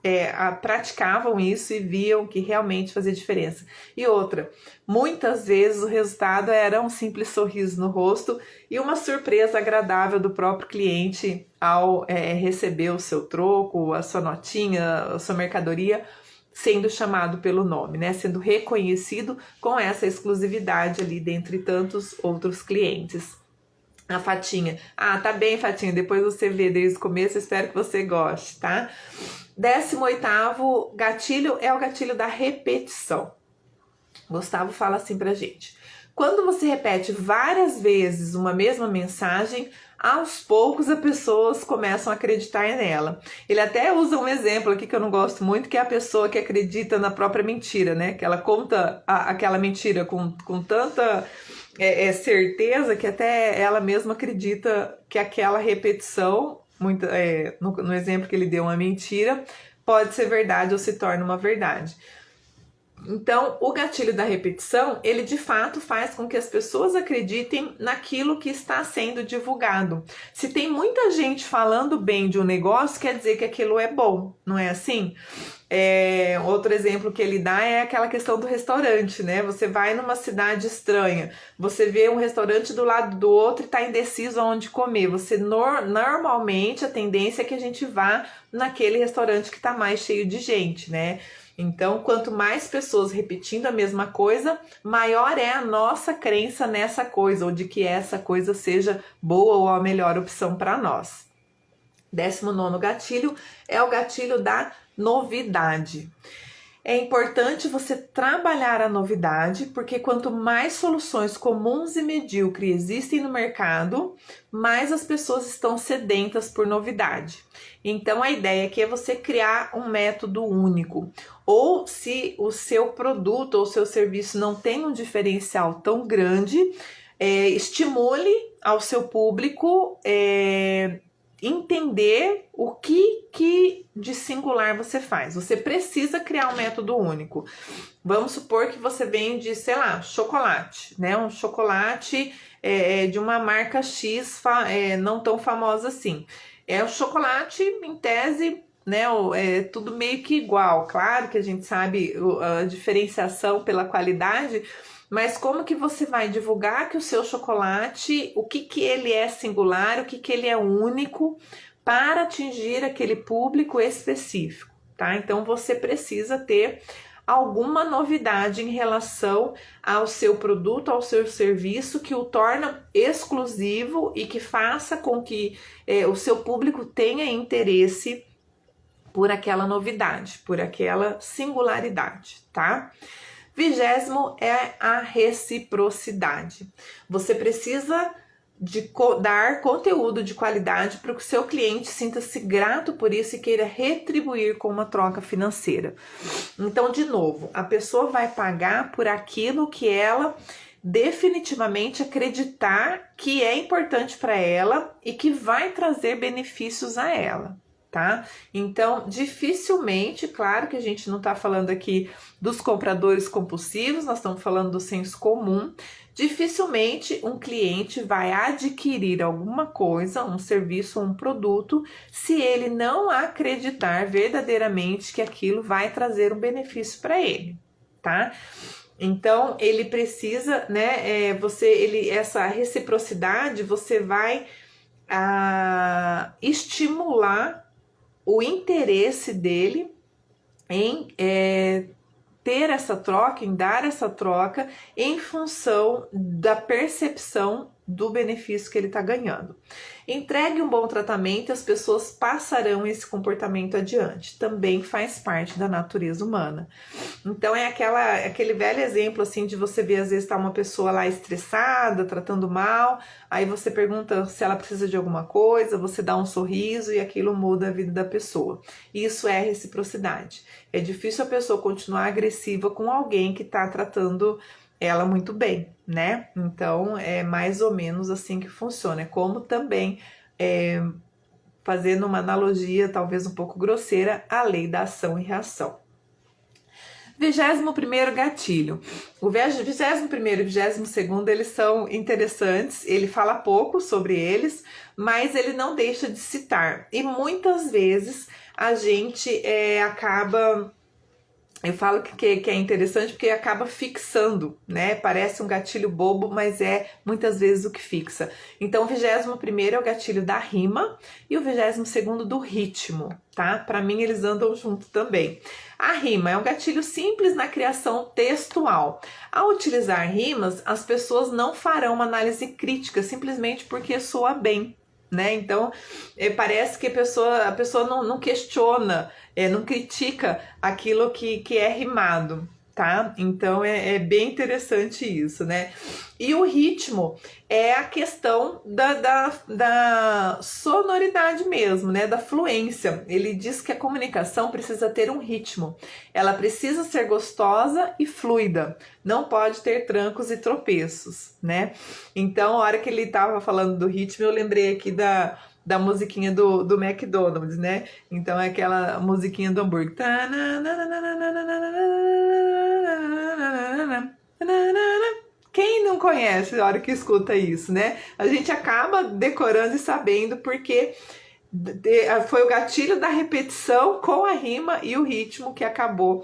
praticavam isso e viam que realmente fazia diferença. E outra, muitas vezes o resultado era um simples sorriso no rosto e uma surpresa agradável do próprio cliente ao receber o seu troco, a sua notinha, a sua mercadoria, sendo chamado pelo nome, né? Sendo reconhecido com essa exclusividade ali dentre tantos outros clientes. A Fatinha: ah, tá bem, Fatinha, depois você vê desde o começo, espero que você goste, tá? 18º gatilho é o gatilho da repetição. Gustavo fala assim pra gente: quando você repete várias vezes uma mesma mensagem, aos poucos as pessoas começam a acreditar nela. Ele até usa um exemplo aqui que eu não gosto muito, que é a pessoa que acredita na própria mentira, né? Que ela conta aquela mentira com tanta certeza que até ela mesma acredita que aquela repetição, no exemplo que ele deu, uma mentira, pode ser verdade ou se torna uma verdade. Então, o gatilho da repetição, ele de fato faz com que as pessoas acreditem naquilo que está sendo divulgado. Se tem muita gente falando bem de um negócio, quer dizer que aquilo é bom, não é assim? Outro exemplo que ele dá é aquela questão do restaurante, né? Você vai numa cidade estranha, você vê um restaurante do lado do outro e está indeciso aonde comer. Normalmente a tendência é que a gente vá naquele restaurante que está mais cheio de gente, né? Então, quanto mais pessoas repetindo a mesma coisa, maior é a nossa crença nessa coisa, ou de que essa coisa seja boa ou a melhor opção para nós. 19º gatilho é o gatilho da novidade. É importante você trabalhar a novidade, porque quanto mais soluções comuns e medíocres existem no mercado, mais as pessoas estão sedentas por novidade. Então a ideia aqui é você criar um método único. Ou se o seu produto ou seu serviço não tem um diferencial tão grande, estimule ao seu público entender o que de singular você faz. Você precisa criar um método único. Vamos supor que você vende, sei lá, chocolate, né? Um chocolate de uma marca X, não tão famosa assim. O chocolate, em tese, né? Tudo meio que igual. Claro que a gente sabe a diferenciação pela qualidade, mas como que você vai divulgar que o seu chocolate, o que ele é singular, o que ele é único para atingir aquele público específico, tá? Então você precisa ter alguma novidade em relação ao seu produto, ao seu serviço, que o torna exclusivo e que faça com que o seu público tenha interesse por aquela novidade, por aquela singularidade, tá? 20º é a reciprocidade. Você precisa dar conteúdo de qualidade para que o seu cliente sinta-se grato por isso e queira retribuir com uma troca financeira. Então, de novo, a pessoa vai pagar por aquilo que ela definitivamente acreditar que é importante para ela e que vai trazer benefícios a ela, tá? Então, dificilmente, claro que a gente não está falando aqui dos compradores compulsivos, nós estamos falando do senso comum. Dificilmente um cliente vai adquirir alguma coisa, um serviço ou um produto, se ele não acreditar verdadeiramente que aquilo vai trazer um benefício para ele, tá? Então ele precisa, né? Essa reciprocidade, você vai estimular o interesse dele em ter essa troca, em dar essa troca em função da percepção do benefício que ele está ganhando. Entregue um bom tratamento, as pessoas passarão esse comportamento adiante. Também faz parte da natureza humana. Então é aquele velho exemplo assim de você ver às vezes tá uma pessoa lá estressada, tratando mal, aí você pergunta se ela precisa de alguma coisa, você dá um sorriso e aquilo muda a vida da pessoa. Isso é reciprocidade. É difícil a pessoa continuar agressiva com alguém que está tratando ela muito bem, né? Então é mais ou menos assim que funciona. É como também, fazendo uma analogia talvez um pouco grosseira, a lei da ação e reação. 21º gatilho. O 21º e 22º, eles são interessantes, ele fala pouco sobre eles, mas ele não deixa de citar. E muitas vezes a gente acaba... Eu falo que é interessante porque acaba fixando, né? Parece um gatilho bobo, mas é muitas vezes o que fixa. Então, o 21º é o gatilho da rima e o 22º do ritmo, tá? Para mim, eles andam junto também. A rima é um gatilho simples na criação textual. Ao utilizar rimas, as pessoas não farão uma análise crítica simplesmente porque soa bem, né? Então parece que a pessoa não questiona, não critica aquilo que é rimado, tá? Então é bem interessante isso, né? E o ritmo é a questão da sonoridade mesmo, né? Da fluência. Ele diz que a comunicação precisa ter um ritmo. Ela precisa ser gostosa e fluida. Não pode ter trancos e tropeços, né? Então, a hora que ele estava falando do ritmo, eu lembrei aqui da musiquinha do McDonald's, né? Então, é aquela musiquinha do hambúrguer. Quem não conhece a hora que escuta isso, né? A gente acaba decorando e sabendo porque foi o gatilho da repetição com a rima e o ritmo que acabou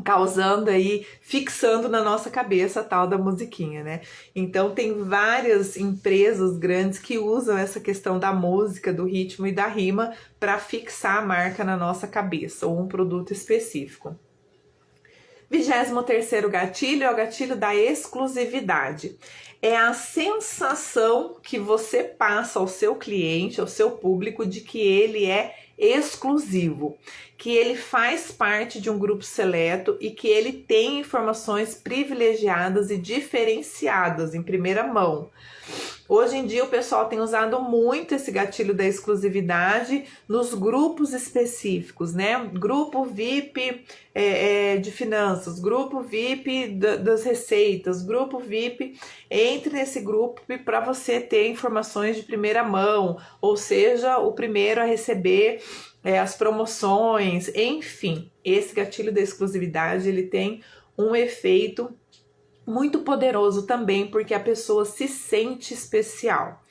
causando aí, fixando na nossa cabeça a tal da musiquinha, né? Então tem várias empresas grandes que usam essa questão da música, do ritmo e da rima para fixar a marca na nossa cabeça ou um produto específico. 23º gatilho é o gatilho da exclusividade. É a sensação que você passa ao seu cliente, ao seu público, de que ele é exclusivo, que ele faz parte de um grupo seleto e que ele tem informações privilegiadas e diferenciadas em primeira mão. Hoje em dia o pessoal tem usado muito esse gatilho da exclusividade nos grupos específicos, né? Grupo VIP de finanças, grupo VIP das receitas, grupo VIP. Entre nesse grupo para você ter informações de primeira mão, ou seja, o primeiro a receber as promoções, enfim. Esse gatilho da exclusividade, ele tem um efeito muito poderoso também, porque a pessoa se sente especial.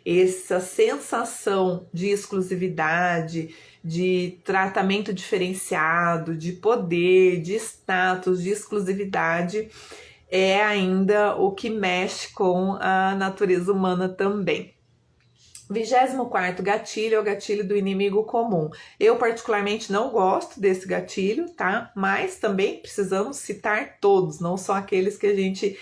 Essa sensação de exclusividade, de tratamento diferenciado, de poder, de status, de exclusividade, é ainda o que mexe com a natureza humana também. 24º gatilho é o gatilho do inimigo comum. Eu particularmente não gosto desse gatilho, tá? Mas também precisamos citar todos, não só aqueles que a gente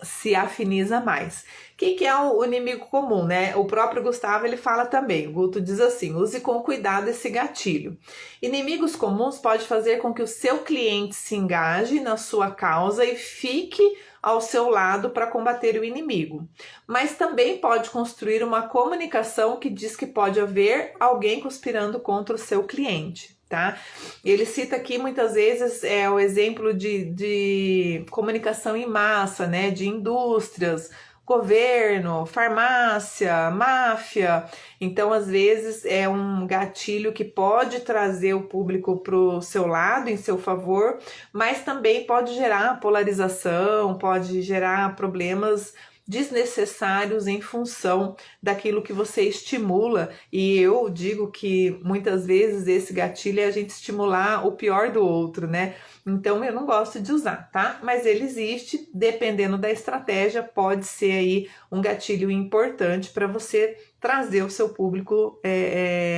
se afiniza mais. O que é o inimigo comum, né? O próprio Gustavo, ele fala também, o Guto diz assim: use com cuidado esse gatilho. Inimigos comuns pode fazer com que o seu cliente se engaje na sua causa e fique ao seu lado para combater o inimigo. Mas também pode construir uma comunicação que diz que pode haver alguém conspirando contra o seu cliente. Tá? Ele cita aqui muitas vezes o exemplo de comunicação em massa, né? De indústrias, governo, farmácia, máfia. Então, às vezes, é um gatilho que pode trazer o público para o seu lado, em seu favor, mas também pode gerar polarização, pode gerar problemas desnecessários em função daquilo que você estimula. E eu digo que muitas vezes esse gatilho é a gente estimular o pior do outro, né? Então eu não gosto de usar, tá? Mas ele existe, dependendo da estratégia, pode ser aí um gatilho importante para você trazer o seu público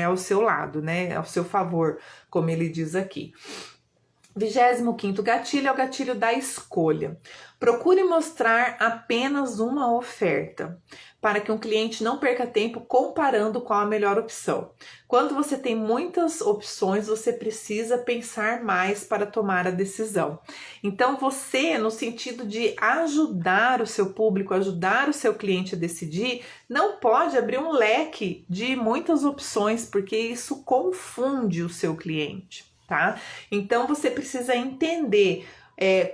ao seu lado, né? Ao seu favor, como ele diz aqui. 25º gatilho é o gatilho da escolha. Procure mostrar apenas uma oferta, para que um cliente não perca tempo comparando qual a melhor opção. Quando você tem muitas opções, você precisa pensar mais para tomar a decisão. Então você, no sentido de ajudar o seu público, ajudar o seu cliente a decidir, não pode abrir um leque de muitas opções, porque isso confunde o seu cliente. Tá? Então você precisa entender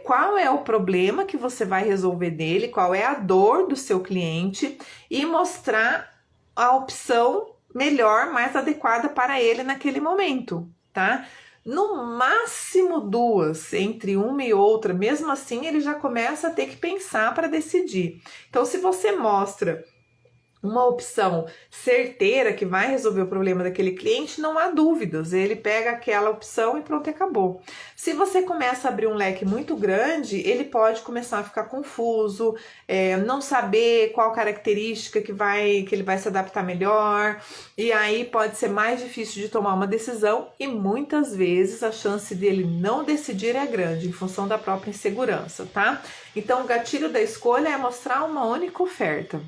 qual é o problema que você vai resolver dele, qual é a dor do seu cliente e mostrar a opção melhor, mais adequada para ele naquele momento, tá? No máximo 2, entre uma e outra, mesmo assim ele já começa a ter que pensar para decidir. Então, se você mostra uma opção certeira que vai resolver o problema daquele cliente, não há dúvidas, ele pega aquela opção e pronto, acabou. Se você começa a abrir um leque muito grande, ele pode começar a ficar confuso, não saber qual característica que ele vai se adaptar melhor, e aí pode ser mais difícil de tomar uma decisão e muitas vezes a chance dele não decidir é grande, em função da própria insegurança, tá? Então o gatilho da escolha é mostrar uma única oferta.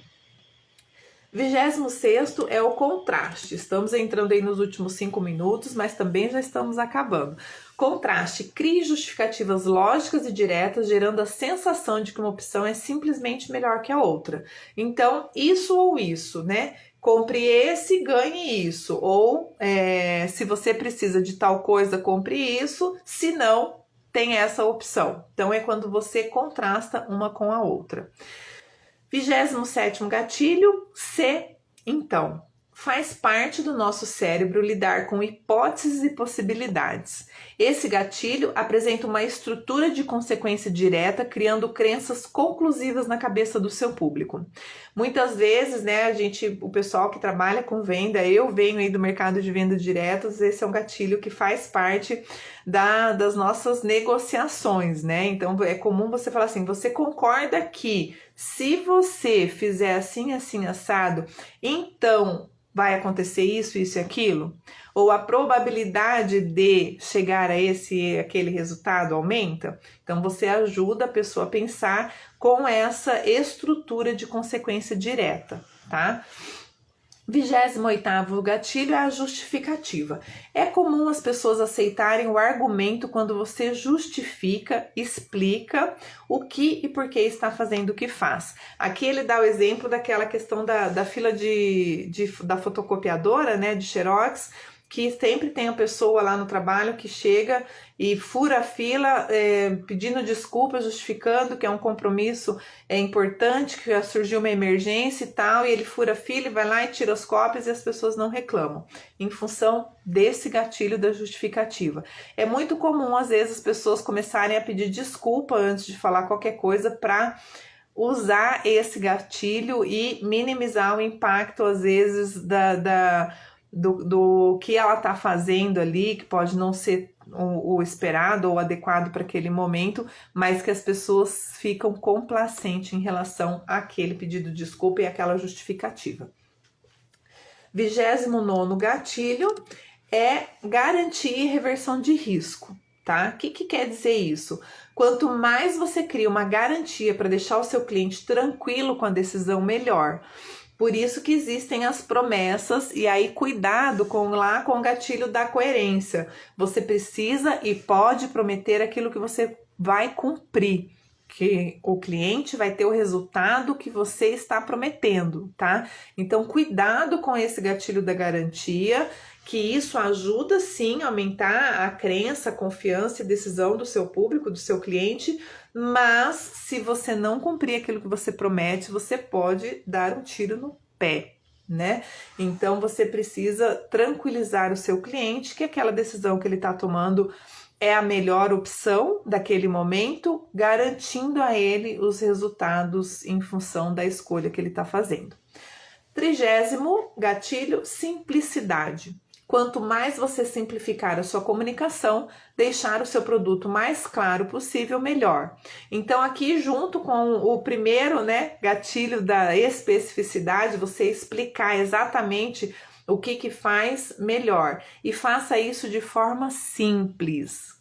26º é o contraste. Estamos entrando aí nos últimos 5 minutos, mas também já estamos acabando. Contraste. Crie justificativas lógicas e diretas, gerando a sensação de que uma opção é simplesmente melhor que a outra. Então, isso ou isso, né? Compre esse, ganhe isso. Ou, se você precisa de tal coisa, compre isso. Se não, tem essa opção. Então, é quando você contrasta uma com a outra. 27º gatilho, então. Faz parte do nosso cérebro lidar com hipóteses e possibilidades. Esse gatilho apresenta uma estrutura de consequência direta, criando crenças conclusivas na cabeça do seu público. Muitas vezes, né, o pessoal que trabalha com venda, eu venho aí do mercado de venda diretas, esse é um gatilho que faz parte das nossas negociações, né? Então é comum você falar assim, você concorda que se você fizer assim, assim, assado, então vai acontecer isso, isso e aquilo? Ou a probabilidade de chegar a aquele resultado aumenta? Então você ajuda a pessoa a pensar com essa estrutura de consequência direta, tá? 28º gatilho é a justificativa. É comum as pessoas aceitarem o argumento quando você justifica, explica o que e por que está fazendo o que faz. Aqui ele dá o exemplo daquela questão da fila da fotocopiadora, né, de Xerox, que sempre tem a pessoa lá no trabalho que chega e fura a fila pedindo desculpas, justificando que é um compromisso importante, que já surgiu uma emergência e tal, e ele fura a fila e vai lá e tira as cópias e as pessoas não reclamam, em função desse gatilho da justificativa. É muito comum, às vezes, as pessoas começarem a pedir desculpa antes de falar qualquer coisa para usar esse gatilho e minimizar o impacto, às vezes, do que ela está fazendo ali, que pode não ser o esperado ou adequado para aquele momento, mas que as pessoas ficam complacentes em relação àquele pedido de desculpa e àquela justificativa. 29º gatilho é garantir reversão de risco, tá? O que quer dizer isso? Quanto mais você cria uma garantia para deixar o seu cliente tranquilo com a decisão, melhor. Por isso que existem as promessas, e aí cuidado com o gatilho da coerência. Você precisa e pode prometer aquilo que você vai cumprir, que o cliente vai ter o resultado que você está prometendo, tá? Então, cuidado com esse gatilho da garantia, que isso ajuda sim a aumentar a crença, a confiança e decisão do seu público, do seu cliente, mas se você não cumprir aquilo que você promete, você pode dar um tiro no pé, né? Então você precisa tranquilizar o seu cliente que aquela decisão que ele está tomando é a melhor opção daquele momento, garantindo a ele os resultados em função da escolha que ele está fazendo. 30º gatilho, simplicidade. Quanto mais você simplificar a sua comunicação, deixar o seu produto mais claro possível, melhor. Então aqui junto com o primeiro, né, gatilho da especificidade, você explicar exatamente o que faz melhor. E faça isso de forma simples,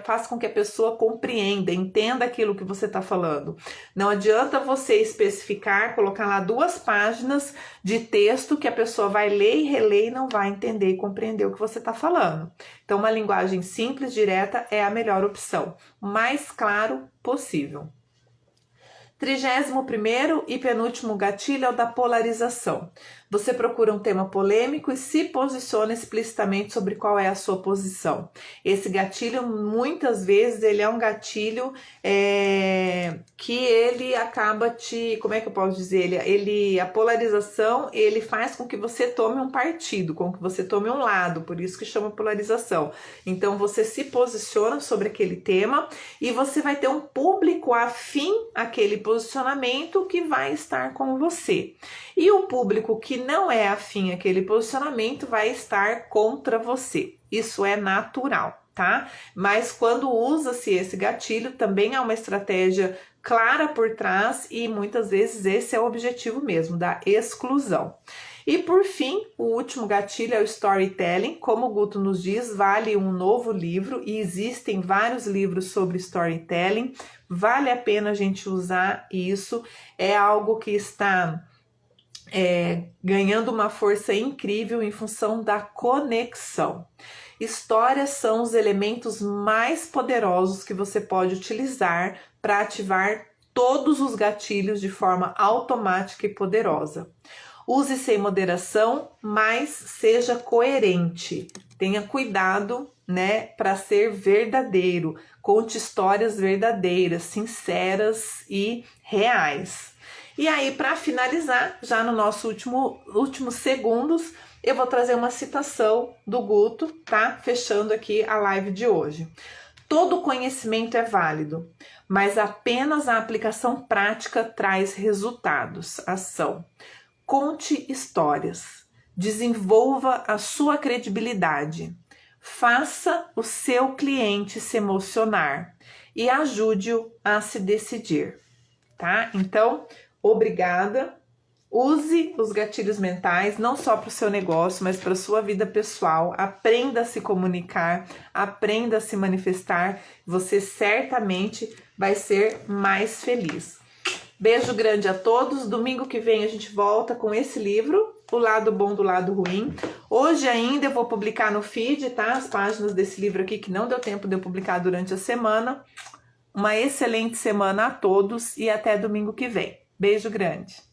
faça com que a pessoa compreenda, entenda aquilo que você está falando. Não adianta você especificar, colocar lá 2 páginas de texto que a pessoa vai ler e reler e não vai entender e compreender o que você está falando. Então, uma linguagem simples, direta é a melhor opção, o mais claro possível. 31º e penúltimo gatilho é o da polarização. Você procura um tema polêmico e se posiciona explicitamente sobre qual é a sua posição. Esse gatilho, muitas vezes, ele é um gatilho que ele acaba como é que eu posso dizer? A polarização, ele faz com que você tome um partido, com que você tome um lado, por isso que chama polarização. Então, você se posiciona sobre aquele tema e você vai ter um público afim àquele posicionamento que vai estar com você. E o público que não é afim àquele posicionamento vai estar contra você. Isso é natural, tá? Mas quando usa-se esse gatilho, também há uma estratégia clara por trás e muitas vezes esse é o objetivo mesmo, da exclusão. E por fim, o último gatilho é o storytelling. Como o Guto nos diz, vale um novo livro e existem vários livros sobre storytelling. Vale a pena a gente usar isso, é algo que está ganhando uma força incrível em função da conexão. Histórias são os elementos mais poderosos que você pode utilizar para ativar todos os gatilhos de forma automática e poderosa. Use sem moderação, mas seja coerente. Tenha cuidado, né, para ser verdadeiro. Conte histórias verdadeiras, sinceras e reais. E aí, para finalizar, já no nosso últimos segundos, eu vou trazer uma citação do Guto, tá? Fechando aqui a live de hoje. Todo conhecimento é válido, mas apenas a aplicação prática traz resultados, ação. Conte histórias, desenvolva a sua credibilidade, faça o seu cliente se emocionar e ajude-o a se decidir, tá? Então, obrigada. Use os gatilhos mentais não só para o seu negócio, mas para a sua vida pessoal. Aprenda a se comunicar, aprenda a se manifestar. Você certamente vai ser mais feliz. Beijo grande a todos. Domingo que vem a gente volta com esse livro, O Lado Bom do Lado Ruim. Hoje ainda eu vou publicar no feed, tá? As páginas desse livro aqui que não deu tempo de eu publicar durante a semana. Uma excelente semana a todos e até domingo que vem. Beijo grande.